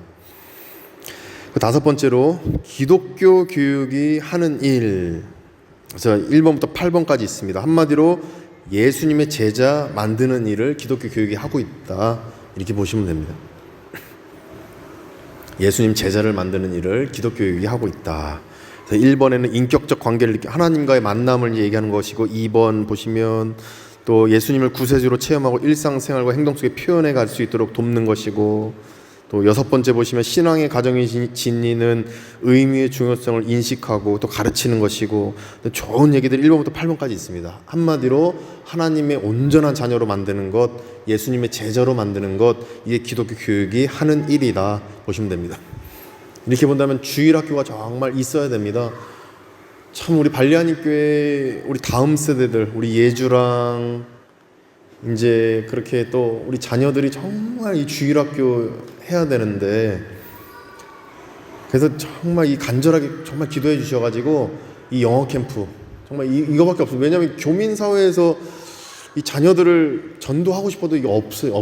다섯 번째로 기독교 교육이 하는 일. 그래서 1번부터 8번까지 있습니다. 한마디로 예수님의 제자 만드는 일을 기독교 교육이 하고 있다. 이렇게 보시면 됩니다. 예수님 제자를 만드는 일을 기독교 교육이 하고 있다. 1번에는 인격적 관계를 하나님과의 만남을 얘기하는 것이고 2번 보시면 또 예수님을 구세주로 체험하고 일상생활과 행동 속에 표현해 갈 수 있도록 돕는 것이고 또 6번째 보시면 신앙의 가정이 지니는 의미의 중요성을 인식하고 또 가르치는 것이고 좋은 얘기들이 1번부터 8번까지 있습니다. 한마디로 하나님의 온전한 자녀로 만드는 것, 예수님의 제자로 만드는 것, 이게 기독교 교육이 하는 일이다 보시면 됩니다. 이렇게 본다면 주일학교가 정말 있어야 됩니다. 참 우리 발리하님교회 우리 다음 세대들 우리 예주랑 이제 그렇게 또 우리 자녀들이 정말 이 주일학교 해야 되는데 그래서 정말 이 간절하게 정말 기도해 주셔가지고 이 영어 캠프 정말 이거밖에 없어요. 왜냐하면 교민 사회에서 이 자녀들을 전도하고 싶어도 이게 없습니다.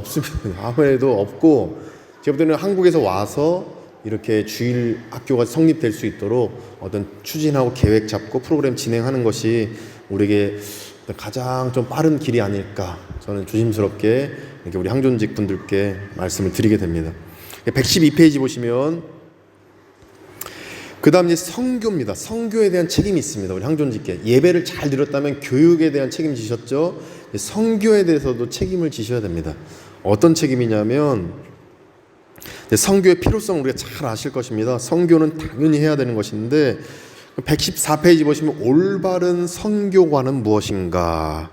아무래도 없고 제가 볼 때는 한국에서 와서 이렇게 주일 학교가 성립될 수 있도록 어떤 추진하고 계획 잡고 프로그램 진행하는 것이 우리에게 가장 좀 빠른 길이 아닐까 저는 조심스럽게 이렇게 우리 항존직 분들께 말씀을 드리게 됩니다. 112페이지 보시면 그 다음 이제 성교입니다. 성교에 대한 책임이 있습니다. 우리 항존직께 예배를 잘 드렸다면 교육에 대한 책임 지셨죠. 성교에 대해서도 책임을 지셔야 됩니다. 어떤 책임이냐면 성교의 필요성 우리가 잘 아실 것입니다. 성교는 당연히 해야 되는 것인데 114페이지 보시면 올바른 선교관은 무엇인가.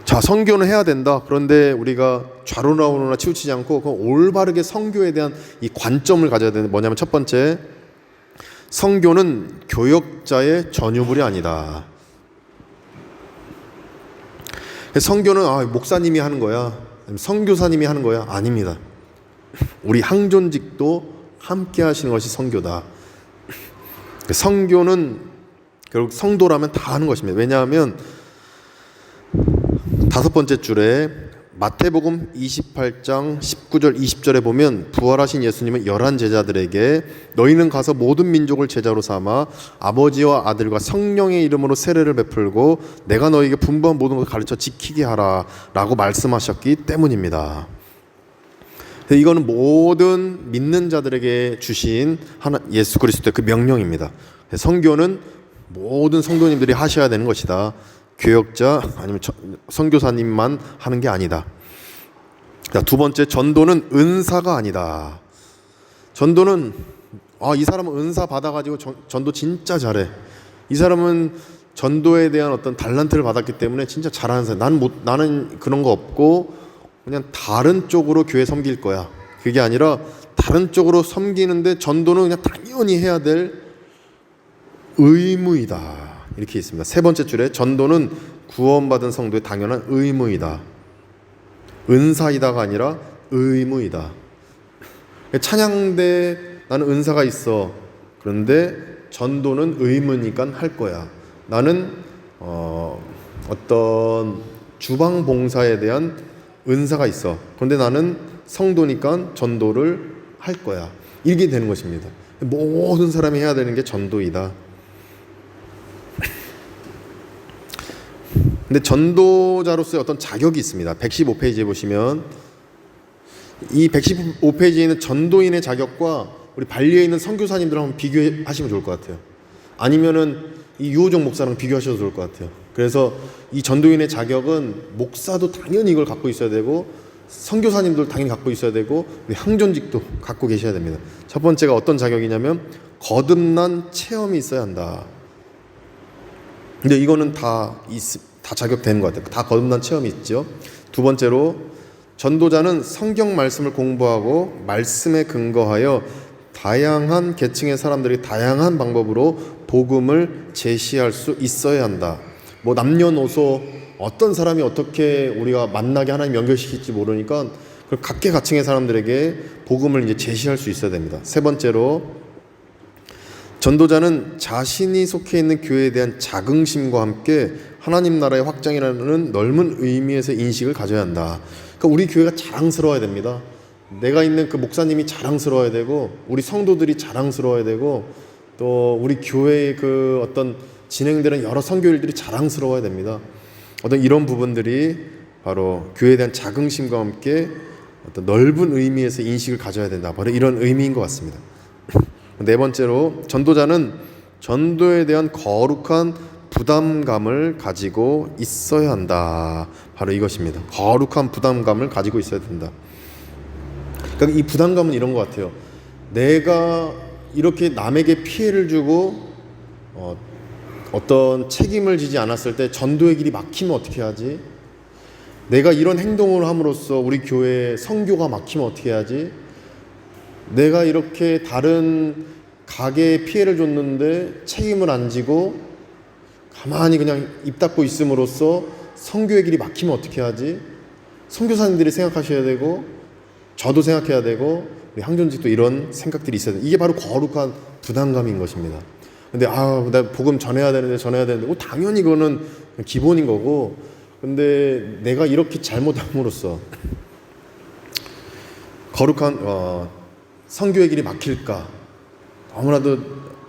자, 선교는 해야 된다. 그런데 우리가 좌로나우로나 치우치지 않고 그 올바르게 선교에 대한 이 관점을 가져야 되는 뭐냐면 첫 번째, 선교는 교역자의 전유물이 아니다. 선교는 목사님이 하는 거야, 선교사님이 하는 거야. 아닙니다. 우리 항존직도 함께 하시는 것이 선교다. 선교는 결국 성도라면 다 하는 것입니다. 왜냐하면 5번째 줄에 마태복음 28장 19절 20절에 보면 부활하신 예수님은 11 제자들에게 너희는 가서 모든 민족을 제자로 삼아 아버지와 아들과 성령의 이름으로 세례를 베풀고 내가 너희에게 분부한 모든 것을 가르쳐 지키게 하라 라고 말씀하셨기 때문입니다. 이거는 모든 믿는 자들에게 주신 예수 그리스도의 그 명령입니다. 선교는 모든 성도님들이 하셔야 되는 것이다. 교역자 아니면 선교사님만 하는 게 아니다. 자, 두 번째, 전도는 은사가 아니다. 전도는 이 사람은 은사 받아가지고 전도 진짜 잘해. 이 사람은 전도에 대한 어떤 달란트를 받았기 때문에 진짜 잘하는 사람. 나는 그런 거 없고 그냥 다른 쪽으로 교회 섬길 거야. 그게 아니라 다른 쪽으로 섬기는데 전도는 그냥 당연히 해야 될 의무이다. 이렇게 있습니다. 세 번째 줄에 전도는 구원받은 성도의 당연한 의무이다. 은사이다가 아니라 의무이다. 찬양대 나는 은사가 있어. 그런데 전도는 의무니까 할 거야. 나는 어떤 주방 봉사에 대한 은사가 있어. 그런데 나는 성도니까 전도를 할 거야. 이게 되는 것입니다. 모든 사람이 해야 되는 게 전도이다. 근데 전도자로서의 어떤 자격이 있습니다. 115페이지에 보시면 이 115페이지에 있는 전도인의 자격과 우리 발리에 있는 선교사님들 한번 비교하시면 좋을 것 같아요. 아니면은 이 유호정 목사랑 비교하셔도 좋을 것 같아요. 그래서 이 전도인의 자격은 목사도 당연히 이걸 갖고 있어야 되고 선교사님도 당연히 갖고 있어야 되고 항존직도 갖고 계셔야 됩니다. 첫 번째가 어떤 자격이냐면 거듭난 체험이 있어야 한다. 근데 이거는 다 자격되는 것 같아요. 다 거듭난 체험이 있죠. 두 번째로 전도자는 성경 말씀을 공부하고 말씀에 근거하여 다양한 계층의 사람들이 다양한 방법으로 복음을 제시할 수 있어야 한다. 뭐 남녀노소 어떤 사람이 어떻게 우리가 만나게 하나님 연결시킬지 모르니까 그 각계각층의 사람들에게 복음을 이제 제시할 수 있어야 됩니다. 세 번째로 전도자는 자신이 속해 있는 교회에 대한 자긍심과 함께 하나님 나라의 확장이라는 넓은 의미에서 인식을 가져야 한다. 그러니까 우리 교회가 자랑스러워야 됩니다. 내가 있는 그 목사님이 자랑스러워야 되고 우리 성도들이 자랑스러워야 되고 또 우리 교회의 그 어떤 진행되는 여러 선교일들이 자랑스러워야 됩니다. 어떤 이런 부분들이 바로 교회에 대한 자긍심과 함께 어떤 넓은 의미에서 인식을 가져야 된다. 바로 이런 의미인 것 같습니다. 네 번째로 전도자는 전도에 대한 거룩한 부담감을 가지고 있어야 한다. 바로 이것입니다. 거룩한 부담감을 가지고 있어야 된다. 그러니까 이 부담감은 이런 것 같아요. 내가 이렇게 남에게 피해를 주고 어떤 책임을 지지 않았을 때 전도의 길이 막히면 어떻게 하지? 내가 이런 행동을 함으로써 우리 교회에 선교가 막히면 어떻게 하지? 내가 이렇게 다른 가게에 피해를 줬는데 책임을 안 지고 가만히 그냥 입 닫고 있음으로써 선교의 길이 막히면 어떻게 하지? 선교사님들이 생각하셔야 되고 저도 생각해야 되고 우리 항존직도 이런 생각들이 있어야 돼. 이게 바로 거룩한 부담감인 것입니다. 근데 내가 복음 전해야 되는데 당연히 그거는 기본인 거고 근데 내가 이렇게 잘못함으로써 거룩한 선교의 길이 막힐까 너무나도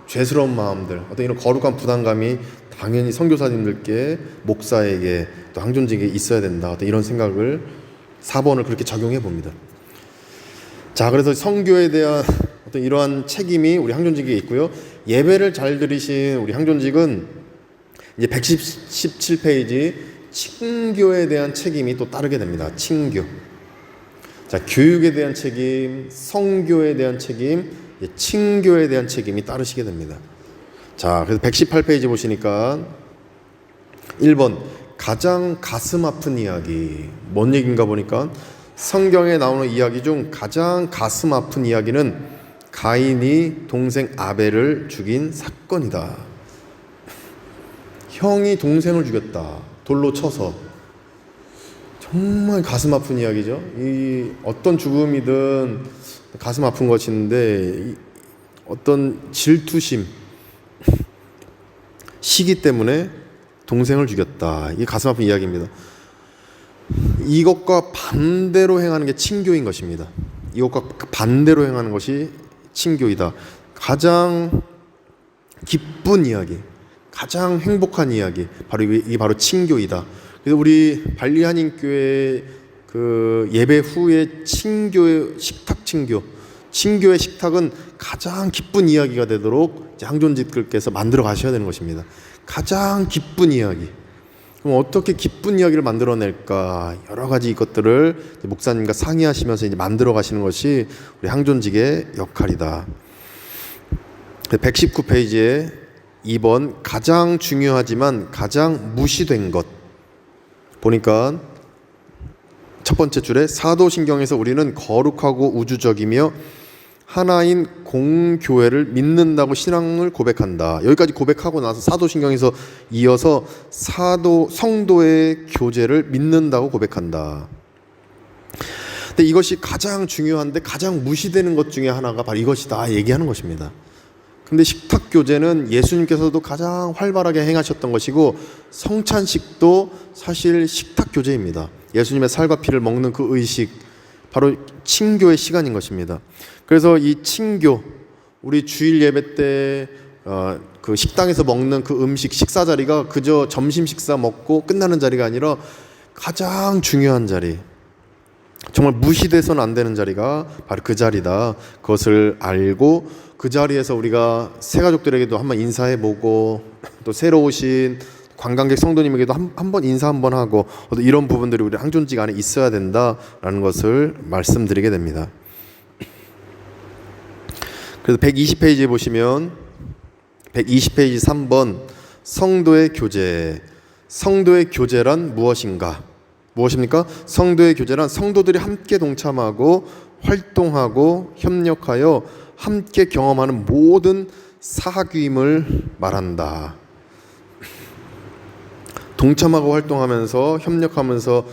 죄스러운 마음들 어떤 이런 거룩한 부담감이 당연히 선교사님들께 목사에게 또 항존직에 있어야 된다 어떤 이런 생각을 4번을 그렇게 적용해 봅니다. 자, 그래서 선교에 대한 어떤 이러한 책임이 우리 항존직에 있고요. 예배를 잘 들으신 우리 항존직은 이제 117페이지 친교에 대한 책임이 또 따르게 됩니다. 친교. 자, 교육에 대한 책임, 선교에 대한 책임, 친교에 대한 책임이 따르시게 됩니다. 자, 그래서 118페이지 보시니까 1번 가장 가슴 아픈 이야기. 뭔 얘기인가 보니까 성경에 나오는 이야기 중 가장 가슴 아픈 이야기는 가인이 동생 아벨을 죽인 사건이다. 형이 동생을 죽였다. 돌로 쳐서. 정말 가슴 아픈 이야기죠. 이 어떤 죽음이든 가슴 아픈 것인데 어떤 질투심, 시기 때문에 동생을 죽였다. 이게 가슴 아픈 이야기입니다. 이것과 반대로 행하는 게 친교인 것입니다. 이것과 반대로 행하는 것이 친교이다. 가장 기쁜 이야기, 가장 행복한 이야기, 이게 바로 친교이다. 그래서 우리 발리 한인교회 그 예배 후에 친교의 식탁 친교의 식탁은 가장 기쁜 이야기가 되도록 항존직들께서 만들어 가셔야 되는 것입니다. 가장 기쁜 이야기. 그럼 어떻게 기쁜 이야기를 만들어낼까? 여러 가지 이것들을 목사님과 상의하시면서 이제 만들어 가시는 것이 우리 항존직의 역할이다. 119페이지에 2번 가장 중요하지만 가장 무시된 것 보니까 첫 번째 줄에 사도신경에서 우리는 거룩하고 우주적이며 하나인 공교회를 믿는다고 신앙을 고백한다. 여기까지 고백하고 나서 사도신경에서 이어서 성도의 교제를 믿는다고 고백한다. 근데 이것이 가장 중요한데 가장 무시되는 것 중에 하나가 바로 이것이다 얘기하는 것입니다. 근데 식탁교제는 예수님께서도 가장 활발하게 행하셨던 것이고 성찬식도 사실 식탁교제입니다. 예수님의 살과 피를 먹는 그 의식, 바로 친교의 시간인 것입니다. 그래서 이 친교, 우리 주일 예배 때 그 식당에서 먹는 그 음식, 식사 자리가 그저 점심 식사 먹고 끝나는 자리가 아니라 가장 중요한 자리, 정말 무시돼서는 안 되는 자리가 바로 그 자리다. 그것을 알고 그 자리에서 우리가 새가족들에게도 한번 인사해보고 또 새로 오신 관광객 성도님에게도 한번 인사 한번 하고 이런 부분들이 우리 항존직 안에 있어야 된다라는 것을 말씀드리게 됩니다. 그래서 120페이지에 보시면 120페이지 3번 성도의 교제. 성도의 교제란 무엇인가? 무엇입니까? 성도의 교제란 성도들이 함께 동참하고 활동하고 협력하여 함께 경험하는 모든 사귐을 말한다. 동참하고 활동하면서 협력하면서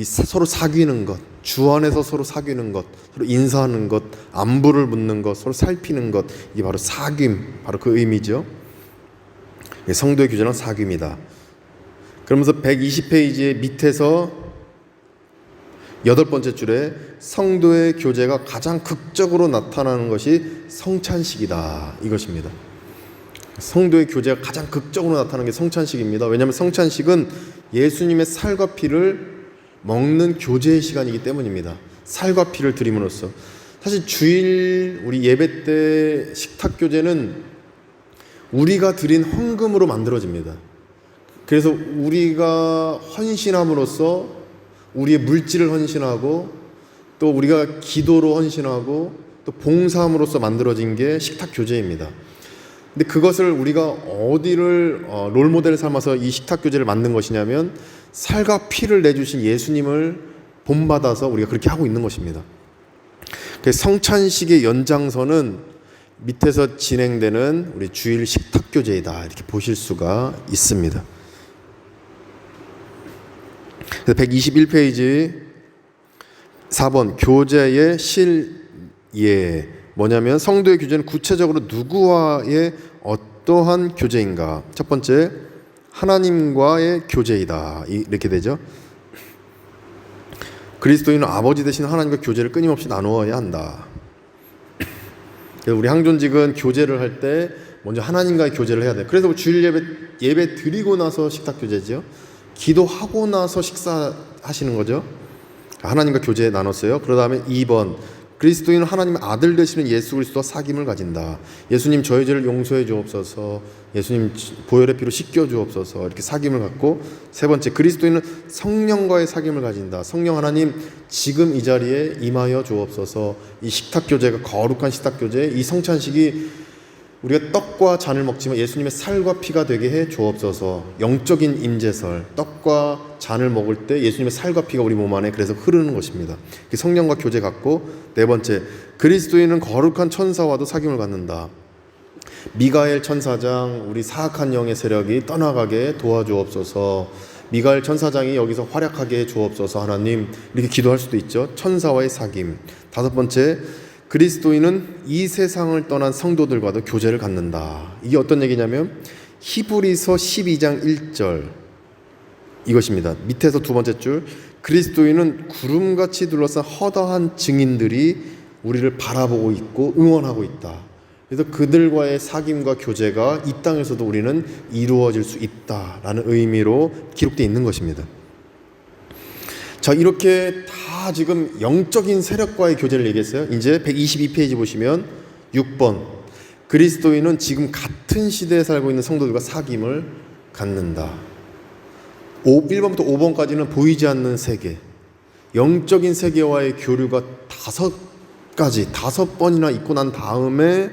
서로 사귀는 것, 주 안에서 서로 사귀는 것, 서로 인사하는 것, 안부를 묻는 것, 서로 살피는 것, 이게 바로 사귐, 바로 그 의미죠. 성도의 교제는 사귐이다. 그러면서 120페이지의 밑에서 8번째 줄에 성도의 교제가 가장 극적으로 나타나는 것이 성찬식이다, 이것입니다. 성도의 교제가 가장 극적으로 나타나는 게 성찬식입니다. 왜냐하면 성찬식은 예수님의 살과 피를 먹는 교제의 시간이기 때문입니다. 살과 피를 드림으로써. 사실 주일 우리 예배 때 식탁 교제는 우리가 드린 헌금으로 만들어집니다. 그래서 우리가 헌신함으로써 우리의 물질을 헌신하고 또 우리가 기도로 헌신하고 또 봉사함으로써 만들어진 게 식탁 교제입니다. 근데 그것을 우리가 어디를 롤모델을 삼아서 이 식탁 교제를 만든 것이냐면 살과 피를 내주신 예수님을 본받아서 우리가 그렇게 하고 있는 것입니다. 성찬식의 연장선은 밑에서 진행되는 우리 주일 식탁 교제이다, 이렇게 보실 수가 있습니다. 121페이지 4번 교제의 실예. 뭐냐면 성도의 교제는 구체적으로 누구와의 어떠한 교제인가? 첫 번째, 하나님과의 교제이다, 이렇게 되죠. 그리스도인은 아버지 되신 하나님과 교제를 끊임없이 나누어야 한다. 그래서 우리 항존직은 교제를 할 때 먼저 하나님과의 교제를 해야 돼요. 그래서 주일 예배 드리고 나서 식탁 교제죠. 기도하고 나서 식사하시는 거죠. 하나님과 교제 나눴어요. 그 다음에 2번, 그리스도인은 하나님의 아들 되시는 예수 그리스도와 사귐을 가진다. 예수님 저희 죄를 용서해 주옵소서, 예수님 보혈의 피로 씻겨 주옵소서, 이렇게 사귐을 갖고, 세 번째, 그리스도인은 성령과의 사귐을 가진다. 성령 하나님 지금 이 자리에 임하여 주옵소서. 이 식탁 교제가 거룩한 식탁 교제, 이 성찬식이 우리가 떡과 잔을 먹지만 예수님의 살과 피가 되게 해 주옵소서. 영적인 임재설, 떡과 잔을 먹을 때 예수님의 살과 피가 우리 몸 안에 그래서 흐르는 것입니다. 성령과 교제 갖고, 네 번째, 그리스도인은 거룩한 천사와도 사귐을 갖는다. 미가엘 천사장, 우리 사악한 영의 세력이 떠나가게 도와주옵소서. 미가엘 천사장이 여기서 활약하게 해 주옵소서. 하나님, 이렇게 기도할 수도 있죠. 천사와의 사귐. 다섯 번째, 그리스도인은 이 세상을 떠난 성도들과도 교제를 갖는다. 이게 어떤 얘기냐면 히브리서 12장 1절 이것입니다. 밑에서 두 번째 줄, 그리스도인은 구름같이 둘러싼 허다한 증인들이 우리를 바라보고 있고 응원하고 있다. 그래서 그들과의 사귐과 교제가 이 땅에서도 우리는 이루어질 수 있다라는 의미로 기록되어 있는 것입니다. 자, 이렇게 다 지금 영적인 세력과의 교제를 얘기했어요. 이제 122페이지 보시면 6번, 그리스도인은 지금 같은 시대에 살고 있는 성도들과 사귐을 갖는다. 1번부터 5번까지는 보이지 않는 세계, 영적인 세계와의 교류가 5번이나 있고 난 다음에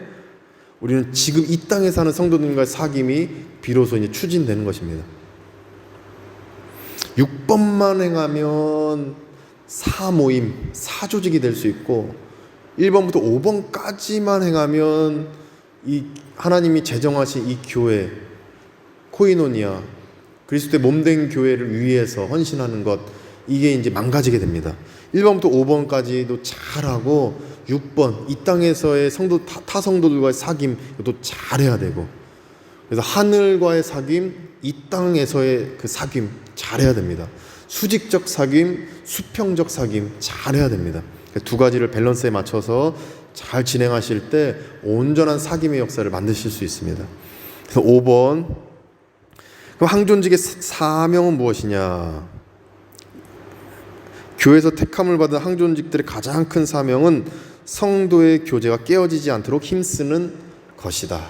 우리는 지금 이 땅에 사는 성도들과의 사귐이 비로소 이제 추진되는 것입니다. 6번만 행하면 사모임, 사조직이 될 수 있고 1번부터 5번까지만 행하면 이 하나님이 제정하신 이 교회, 코이노니아, 그리스도의 몸된 교회를 위해서 헌신하는 것, 이게 이제 망가지게 됩니다. 1번부터 5번까지도 잘하고 6번 이 땅에서의 타 성도들과의 사귐 이것도 잘해야 되고, 그래서 하늘과의 사귐, 이 땅에서의 그 사귐 잘해야 됩니다. 수직적 사귐, 수평적 사귐 잘해야 됩니다. 두 가지를 밸런스에 맞춰서 잘 진행하실 때 온전한 사귐의 역사를 만드실 수 있습니다. 그래서 5번, 그럼 항존직의 사명은 무엇이냐? 교회에서 택함을 받은 항존직들의 가장 큰 사명은 성도의 교제가 깨어지지 않도록 힘쓰는 것이다.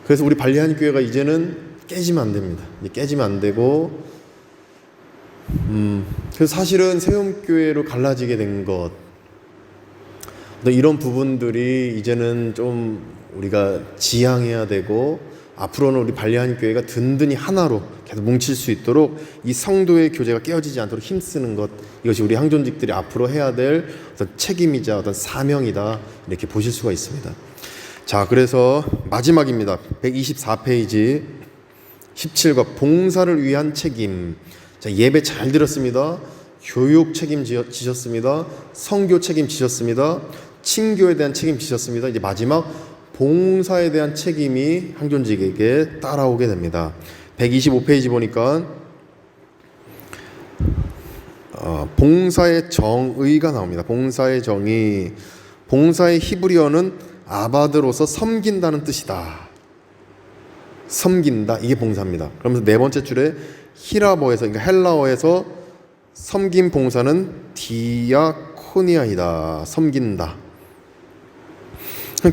그래서 우리 발리한 교회가 이제는 깨지면 안 됩니다. 깨지면 안 되고, 그래서 사실은 세움교회로 갈라지게 된 것, 이런 부분들이 이제는 좀 우리가 지양해야 되고, 앞으로는 우리 발리한 교회가 든든히 하나로 계속 뭉칠 수 있도록 이 성도의 교제가 깨어지지 않도록 힘쓰는 것, 이것이 우리 항존직들이 앞으로 해야 될 어떤 책임이자 어떤 사명이다, 이렇게 보실 수가 있습니다. 자, 그래서 마지막입니다. 124페이지 17과 봉사를 위한 책임. 자, 예배 잘 들었습니다. 교육 책임지셨습니다. 선교 책임지셨습니다. 친교에 대한 책임지셨습니다. 이제 마지막 봉사에 대한 책임이 항존직에게 따라오게 됩니다. 125페이지 보니까 봉사의 정의가 나옵니다. 봉사의 정의. 봉사의 히브리어는 아바드로서 섬긴다는 뜻이다. 섬긴다, 이게 봉사입니다. 그러면서 네 번째 줄에 히라보에서, 그러니까 헬라어에서 섬긴 봉사는 디아코니아이다. 섬긴다.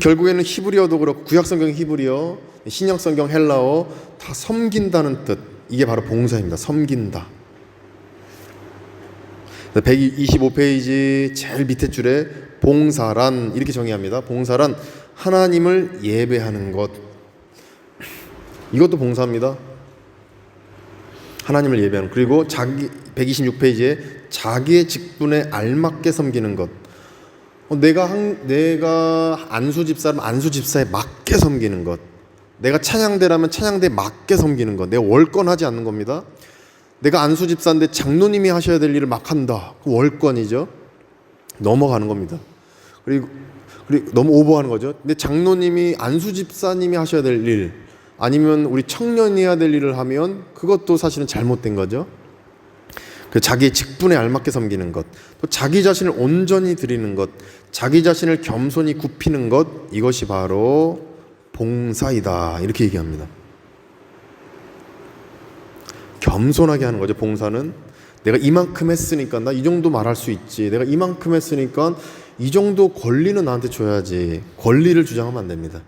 결국에는 히브리어도 그렇고 구약성경 히브리어, 신약성경 헬라어 다 섬긴다는 뜻, 이게 바로 봉사입니다. 섬긴다. 125페이지 제일 밑에 줄에 봉사란 이렇게 정의합니다. 봉사란 하나님을 예배하는 것, 이것도 봉사입니다. 하나님을 예배하는. 그리고 126페이지에 자기의 직분에 알맞게 섬기는 것. 내가 안수 집사라면 안수 집사에 맞게 섬기는 것. 내가 찬양대라면 찬양대에 맞게 섬기는 것. 내가 월권하지 않는 겁니다. 내가 안수 집사인데 장로님이 하셔야 될 일을 막 한다. 그 월권이죠. 넘어가는 겁니다. 그리고 너무 오버하는 거죠. 근데 장로님이 안수 집사님이 하셔야 될 일, 아니면 우리 청년이 해야 될 일을 하면 그것도 사실은 잘못된 거죠. 그 자기의 직분에 알맞게 섬기는 것, 또 자기 자신을 온전히 드리는 것, 자기 자신을 겸손히 굽히는 것, 이것이 바로 봉사이다, 이렇게 얘기합니다. 겸손하게 하는 거죠. 봉사는 내가 이만큼 했으니까 나 이 정도 말할 수 있지, 내가 이만큼 했으니까 이 정도 권리는 나한테 줘야지, 권리를 주장하면 안 됩니다.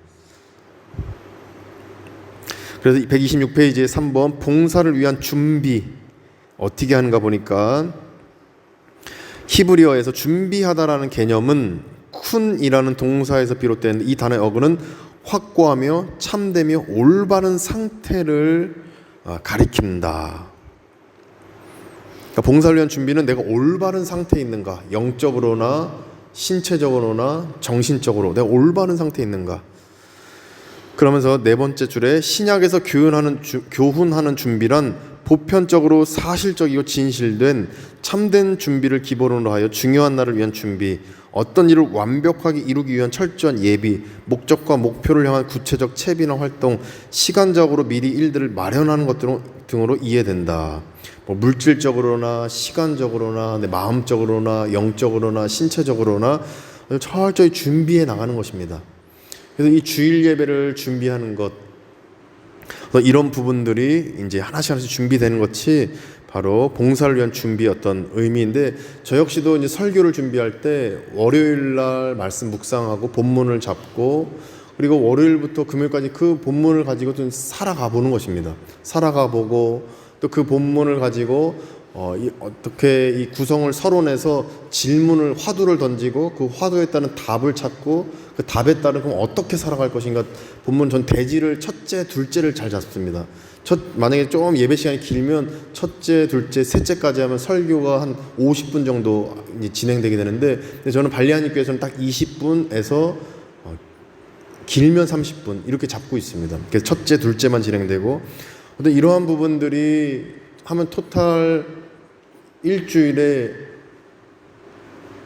그래서 126페이지에 3번 봉사를 위한 준비, 어떻게 하는가 보니까 히브리어에서 준비하다라는 개념은 쿤이라는 동사에서 비롯된 이 단어의 어근은 확고하며 참되며 올바른 상태를 가리킨다. 그러니까 봉사를 위한 준비는 내가 올바른 상태에 있는가, 영적으로나 신체적으로나 정신적으로 내가 올바른 상태에 있는가. 그러면서 네 번째 줄에 신약에서 교훈하는 준비란 보편적으로 사실적이고 진실된 참된 준비를 기본으로 하여 중요한 날을 위한 준비, 어떤 일을 완벽하게 이루기 위한 철저한 예비, 목적과 목표를 향한 구체적 채비나 활동, 시간적으로 미리 일들을 마련하는 것 등으로 이해된다. 물질적으로나 시간적으로나 마음적으로나 영적으로나 신체적으로나 철저히 준비해 나가는 것입니다. 그래서 이 주일 예배를 준비하는 것, 이런 부분들이 이제 하나씩 준비되는 것이 바로 봉사를 위한 준비의 어떤 의미인데, 저 역시도 이제 설교를 준비할 때 월요일 날 말씀 묵상하고 본문을 잡고, 그리고 월요일부터 금요일까지 그 본문을 가지고 좀 살아가 보는 것입니다. 살아가 보고 또 그 본문을 가지고 어떻게 이 구성을 서론해서 질문을 화두를 던지고 그 화두에 따른 답을 찾고 그 답에 따른 그럼 어떻게 살아갈 것인가. 본문 전 대지를 첫째, 둘째를 잘 잡습니다. 만약에 좀 예배 시간이 길면 첫째, 둘째, 셋째까지 하면 설교가 한 50분 정도 진행되게 되는데, 근데 저는 발리하니 교회에서는 딱 20분에서 길면 30분 이렇게 잡고 있습니다. 그래서 첫째, 둘째만 진행되고, 근데 이러한 부분들이 하면 토탈 일주일에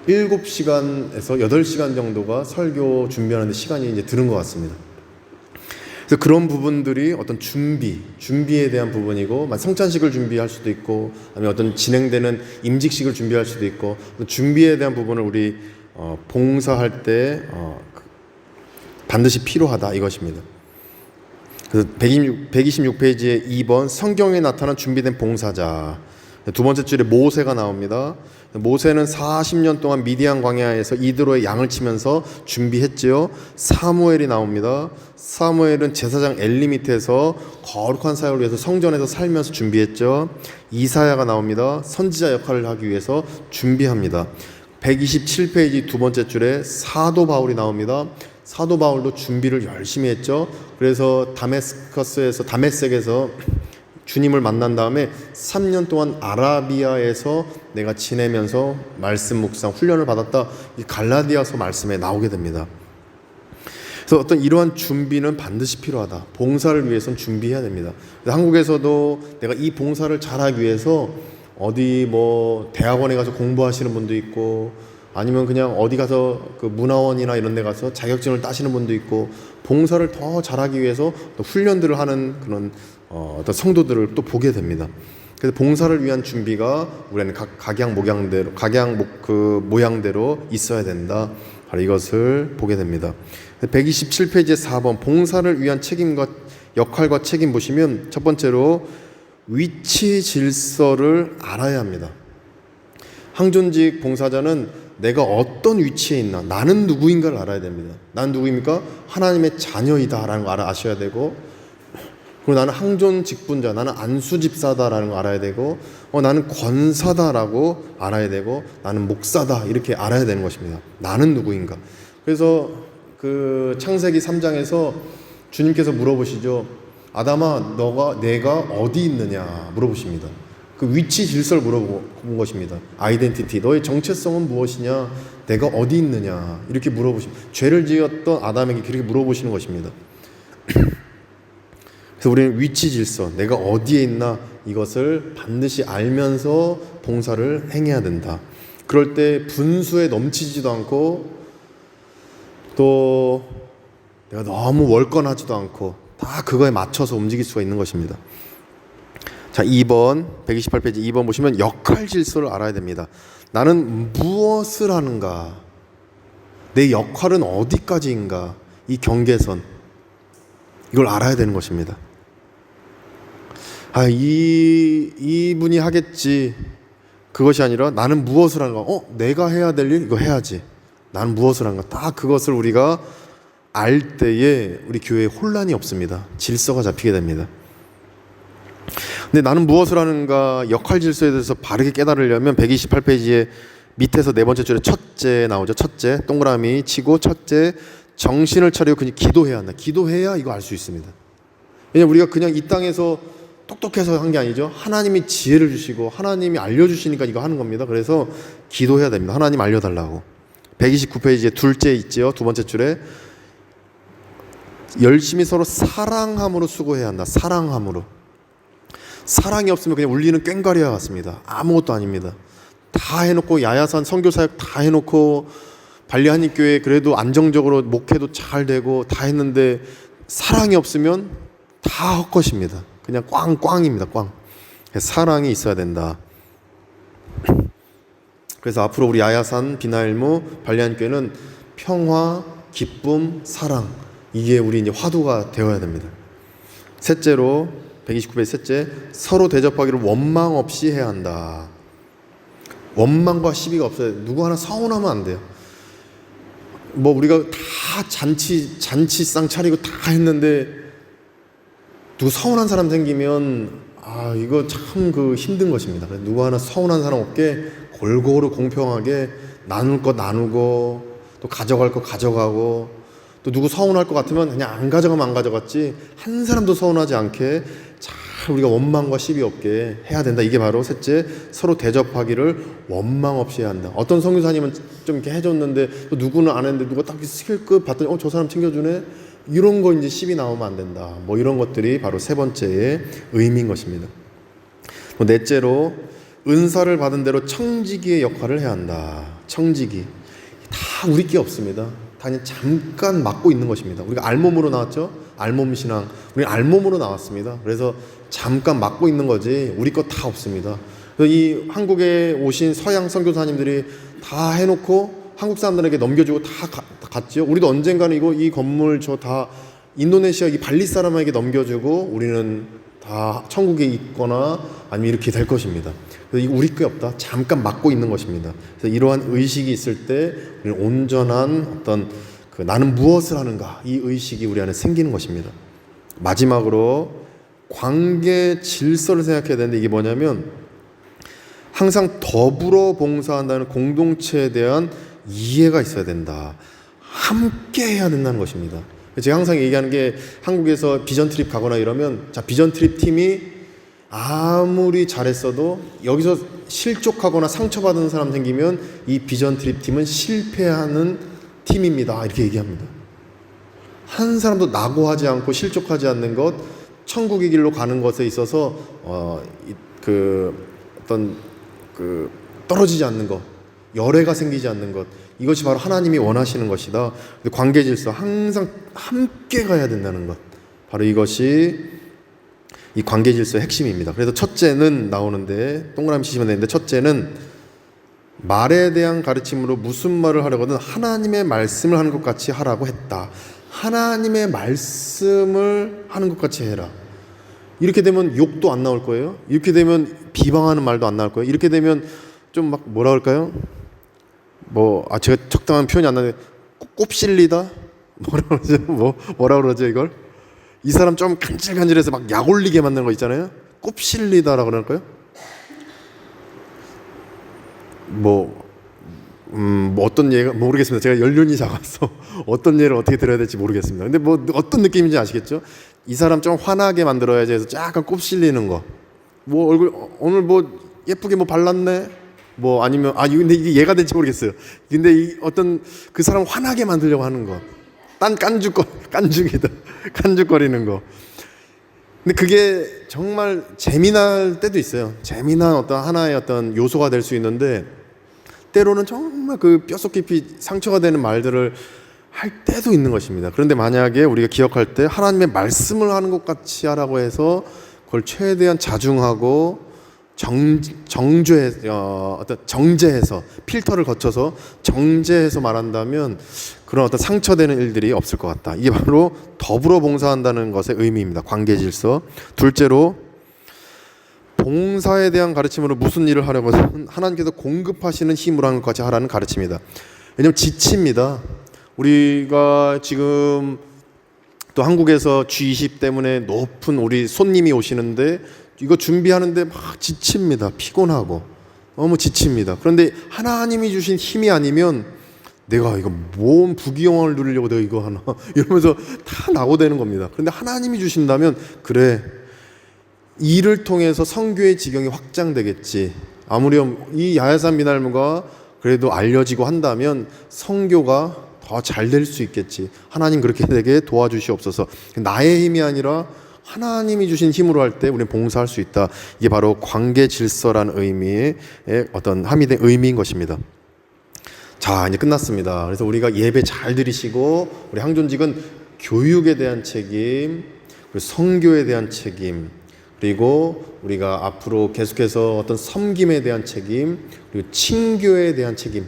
7시간에서 8시간 정도가 설교 준비하는 데 시간이 이제 드는 것 같습니다. 그래서 그런 부분들이 어떤 준비에 대한 부분이고, 성찬식을 준비할 수도 있고, 아니면 어떤 진행되는 임직식을 준비할 수도 있고, 준비에 대한 부분을 우리 봉사할 때 반드시 필요하다 이것입니다. 그래서 126페이지에 2번 성경에 나타난 준비된 봉사자. 두 번째 줄에 모세가 나옵니다. 모세는 40년 동안 미디안 광야에서 이드로의 양을 치면서 준비했지요. 사무엘이 나옵니다. 사무엘은 제사장 엘리 밑에서 거룩한 사역을 위해서 성전에서 살면서 준비했죠. 이사야가 나옵니다. 선지자 역할을 하기 위해서 준비합니다. 127페이지 두 번째 줄에 사도 바울이 나옵니다. 사도 바울도 준비를 열심히 했죠. 그래서 다메섹에서 주님을 만난 다음에 3년 동안 아라비아에서 내가 지내면서 말씀 묵상 훈련을 받았다. 이 갈라디아서 말씀에 나오게 됩니다. 그래서 어떤 이러한 준비는 반드시 필요하다. 봉사를 위해서는 준비해야 됩니다. 한국에서도 내가 이 봉사를 잘하기 위해서 어디 대학원에 가서 공부하시는 분도 있고, 아니면 그냥 어디 가서 그 문화원이나 이런 데 가서 자격증을 따시는 분도 있고, 봉사를 더 잘하기 위해서 또 훈련들을 하는 그런 어떤 성도들을 또 보게 됩니다. 그래서 봉사를 위한 준비가 우리는 모양대로 있어야 된다. 바로 이것을 보게 됩니다. 127페이지에 4번 봉사를 위한 책임과 역할과 책임 보시면, 첫 번째로 위치 질서를 알아야 합니다. 항존직 봉사자는 내가 어떤 위치에 있나, 나는 누구인가를 알아야 됩니다. 나는 누구입니까? 하나님의 자녀이다라는 걸 아셔야 되고, 그리고 나는 항존 직분자, 나는 안수 집사다라는 걸 알아야 되고, 나는 권사다라고 알아야 되고, 나는 목사다 이렇게 알아야 되는 것입니다. 나는 누구인가. 그래서 그 창세기 3장에서 주님께서 물어보시죠. 아담아, 내가 어디 있느냐 물어보십니다. 그 위치 질서를 물어본 것입니다. 아이덴티티, 너의 정체성은 무엇이냐, 내가 어디 있느냐 이렇게 물어보십니다. 죄를 지었던 아담에게 그렇게 물어보시는 것입니다. 그래서 우리는 위치 질서, 내가 어디에 있나 이것을 반드시 알면서 봉사를 행해야 된다. 그럴 때 분수에 넘치지도 않고, 또 내가 너무 월권하지도 않고, 다 그거에 맞춰서 움직일 수가 있는 것입니다. 자, 2번 128페이지 2번 보시면 역할 질서를 알아야 됩니다. 나는 무엇을 하는가, 내 역할은 어디까지인가, 이 경계선, 이걸 알아야 되는 것입니다. 이분이 하겠지, 그것이 아니라 나는 무엇을 하는가, 내가 해야 될 일 이거 해야지, 나는 무엇을 하는가, 딱 그것을 우리가 알 때에 우리 교회에 혼란이 없습니다. 질서가 잡히게 됩니다. 근데 나는 무엇을 하는가, 역할 질서에 대해서 바르게 깨달으려면 128페이지에 밑에서 네 번째 줄에 첫째 나오죠. 첫째, 동그라미 치고 첫째, 정신을 차리고 그냥 기도해야 한다. 기도해야 이거 알 수 있습니다. 왜냐면 우리가 그냥 이 땅에서 똑똑해서 한 게 아니죠. 하나님이 지혜를 주시고 하나님이 알려주시니까 이거 하는 겁니다. 그래서 기도해야 됩니다. 하나님 알려달라고. 129페이지에 둘째 있지요. 두 번째 줄에 열심히 서로 사랑함으로 수고해야 한다. 사랑함으로. 사랑이 없으면 그냥 울리는 꽹과리와 같습니다. 아무것도 아닙니다. 다 해놓고, 야야산 선교사역 다 해놓고, 발리하니 교회 그래도 안정적으로 목회도 잘 되고 다 했는데 사랑이 없으면 다 헛것입니다. 그냥 꽝꽝입니다. 꽝. 사랑이 있어야 된다. 그래서 앞으로 우리 야야산, 비나일무, 발리하니 교회는 평화, 기쁨, 사랑, 이게 우리 이제 화두가 되어야 됩니다. 셋째로 129페이지 셋째, 서로 대접하기를 원망 없이 해야 한다. 원망과 시비가 없어요. 누구 하나 서운하면 안 돼요. 뭐 우리가 다 잔치상 차리고 다 했는데 누구 서운한 사람 생기면 이거 참 그 힘든 것입니다. 누구 하나 서운한 사람 없게 골고루 공평하게 나눌 거 나누고 또 가져갈 거 가져가고 또 누구 서운할 것 같으면 그냥 안 가져가면 안 가져갔지 한 사람도 서운하지 않게 잘 우리가 원망과 시비 없게 해야 된다. 이게 바로 셋째, 서로 대접하기를 원망 없이 해야 한다. 어떤 선교사님은 좀 이렇게 해줬는데 또 누구는 안 했는데 누가 딱 스킬급 봤더니 저 사람 챙겨주네. 이런 거 이제 시비 나오면 안 된다. 뭐 이런 것들이 바로 세 번째의 의미인 것입니다. 넷째로 은사를 받은 대로 청지기의 역할을 해야 한다. 청지기 다 우리 게 없습니다. 그냥 잠깐 맡고 있는 것입니다. 우리가 알몸으로 나왔죠. 알몸 신앙. 우리 알몸으로 나왔습니다. 그래서 잠깐 맡고 있는 거지 우리 거 다 없습니다. 그래서 이 한국에 오신 서양 선교사님들이 다 해놓고 한국 사람들에게 넘겨주고 다 갔지요. 우리도 언젠가는 이 건물 저 다 인도네시아 이 발리 사람에게 넘겨주고 우리는 다 천국에 있거나 아니면 이렇게 될 것입니다. 그래서 우리 게 없다. 잠깐 맡고 있는 것입니다. 그래서 이러한 의식이 있을 때 우리는 온전한 어떤 나는 무엇을 하는가 이 의식이 우리 안에 생기는 것입니다. 마지막으로 관계 질서를 생각해야 되는데 이게 뭐냐면 항상 더불어 봉사한다는 공동체에 대한 이해가 있어야 된다. 함께 해야 된다는 것입니다. 제가 항상 얘기하는 게 한국에서 비전 트립 가거나 이러면 비전 트립 팀이 아무리 잘했어도 여기서 실족하거나 상처받은 사람 생기면 이 비전 트립 팀은 실패하는 팀입니다. 이렇게 얘기합니다. 한 사람도 낙오하지 않고 실족하지 않는 것, 천국의 길로 가는 것에 있어서 떨어지지 않는 것, 열애가 생기지 않는 것, 이것이 바로 하나님이 원하시는 것이다. 관계 질서 항상 함께 가야 된다는 것, 바로 이것이 이 관계 질서의 핵심입니다. 그래서 첫째는 나오는데 동그라미 치시면 되는데 첫째는 말에 대한 가르침으로 무슨 말을 하려거든 하나님의 말씀을 하는 것 같이 하라고 했다. 하나님의 말씀을 하는 것 같이 해라. 이렇게 되면 욕도 안 나올 거예요. 이렇게 되면 비방하는 말도 안 나올 거예요. 이렇게 되면 좀 막 뭐라 할까요? 제가 적당한 표현이 안 나는데 꼽실리다? 뭐라 그러죠 이걸? 이 사람 좀 간질간질해서 막 약 올리게 만드는 거 있잖아요. 꼽실리다라고 그럴까요? 어떤 예가 모르겠습니다. 제가 연륜이 작아서 어떤 예를 어떻게 들어야 될지 모르겠습니다. 근데 어떤 느낌인지 아시겠죠? 이 사람 좀 화나게 만들어야지 해서 약간 꼽실리는 거. 얼굴 오늘 예쁘게 발랐네. 아니면 근데 이게 예가 될지 모르겠어요. 근데 어떤 그 사람 화나게 만들려고 하는 거. 깐죽거리는 거. 근데 그게 정말 재미날 때도 있어요. 재미난 어떤 하나의 어떤 요소가 될 수 있는데 때로는 정말 그 뼛속 깊이 상처가 되는 말들을 할 때도 있는 것입니다. 그런데 만약에 우리가 기억할 때 하나님의 말씀을 하는 것 같이 하라고 해서 그걸 최대한 자중하고 정제해서 필터를 거쳐서 정제해서 말한다면 그런 어떤 상처되는 일들이 없을 것 같다. 이게 바로 더불어 봉사한다는 것의 의미입니다. 관계 질서. 둘째로 봉사에 대한 가르침으로 무슨 일을 하려고 하나님께서 공급하시는 힘으로 하는 것 같이 하라는 가르침입니다. 왜냐하면 지칩니다. 우리가 지금 또 한국에서 G20 때문에 높은 우리 손님이 오시는데 이거 준비하는데 막 지칩니다. 피곤하고 너무 지칩니다. 그런데 하나님이 주신 힘이 아니면 내가 이거 뭔 부귀영화를 누리려고 내가 이거 하나 이러면서 다 낙오되는 겁니다. 그런데 하나님이 주신다면 그래 이를 통해서 선교의 지경이 확장되겠지. 아무리 이 야야산 미날무가 그래도 알려지고 한다면 선교가 더 잘 될 수 있겠지. 하나님 그렇게 되게 도와주시옵소서. 나의 힘이 아니라 하나님이 주신 힘으로 할 때 우리는 봉사할 수 있다. 이게 바로 관계 질서라는 의미의 어떤 함의된 의미인 것입니다. 자, 이제 끝났습니다. 그래서 우리가 예배 잘 드리시고 우리 항존직은 교육에 대한 책임, 그리고 선교에 대한 책임, 그리고 우리가 앞으로 계속해서 어떤 섬김에 대한 책임, 그리고 친교에 대한 책임,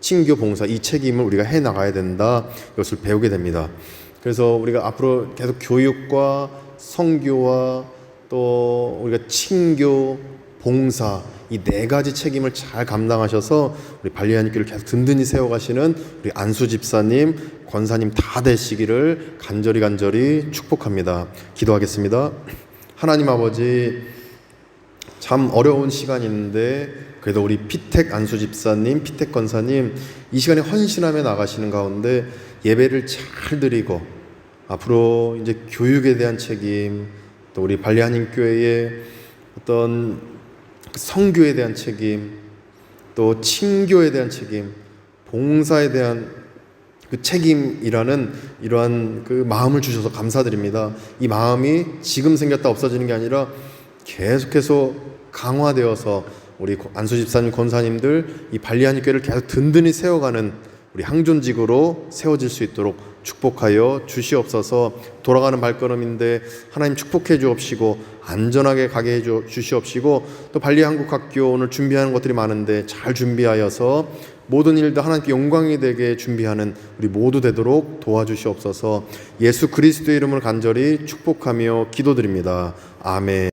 친교 봉사 이 책임을 우리가 해 나가야 된다. 이것을 배우게 됩니다. 그래서 우리가 앞으로 계속 교육과 선교와 또 우리가 친교, 봉사 이 네 가지 책임을 잘 감당하셔서 우리 발리하님교를 계속 든든히 세워가시는 우리 안수 집사님, 권사님 다 되시기를 간절히 축복합니다. 기도하겠습니다. 하나님 아버지, 참 어려운 시간이 있는데 그래도 우리 피택 안수 집사님, 피택 권사님 이 시간에 헌신하며 나가시는 가운데 예배를 잘 드리고 앞으로 이제 교육에 대한 책임, 또 우리 발리하님 교회의 어떤 성교에 대한 책임, 또 친교에 대한 책임, 봉사에 대한 그 책임이라는 이러한 그 마음을 주셔서 감사드립니다. 이 마음이 지금 생겼다 없어지는 게 아니라 계속해서 강화되어서 우리 안수 집사님, 권사님들 이 발리하님 교회를 계속 든든히 세워가는 우리 항존직으로 세워질 수 있도록 축복하여 주시옵소서. 돌아가는 발걸음인데 하나님 축복해 주옵시고 안전하게 가게 해 주시옵시고, 또 발리 한국학교 오늘 준비하는 것들이 많은데 잘 준비하여서 모든 일도 하나님께 영광이 되게 준비하는 우리 모두 되도록 도와주시옵소서. 예수 그리스도의 이름을 간절히 축복하며 기도드립니다. 아멘.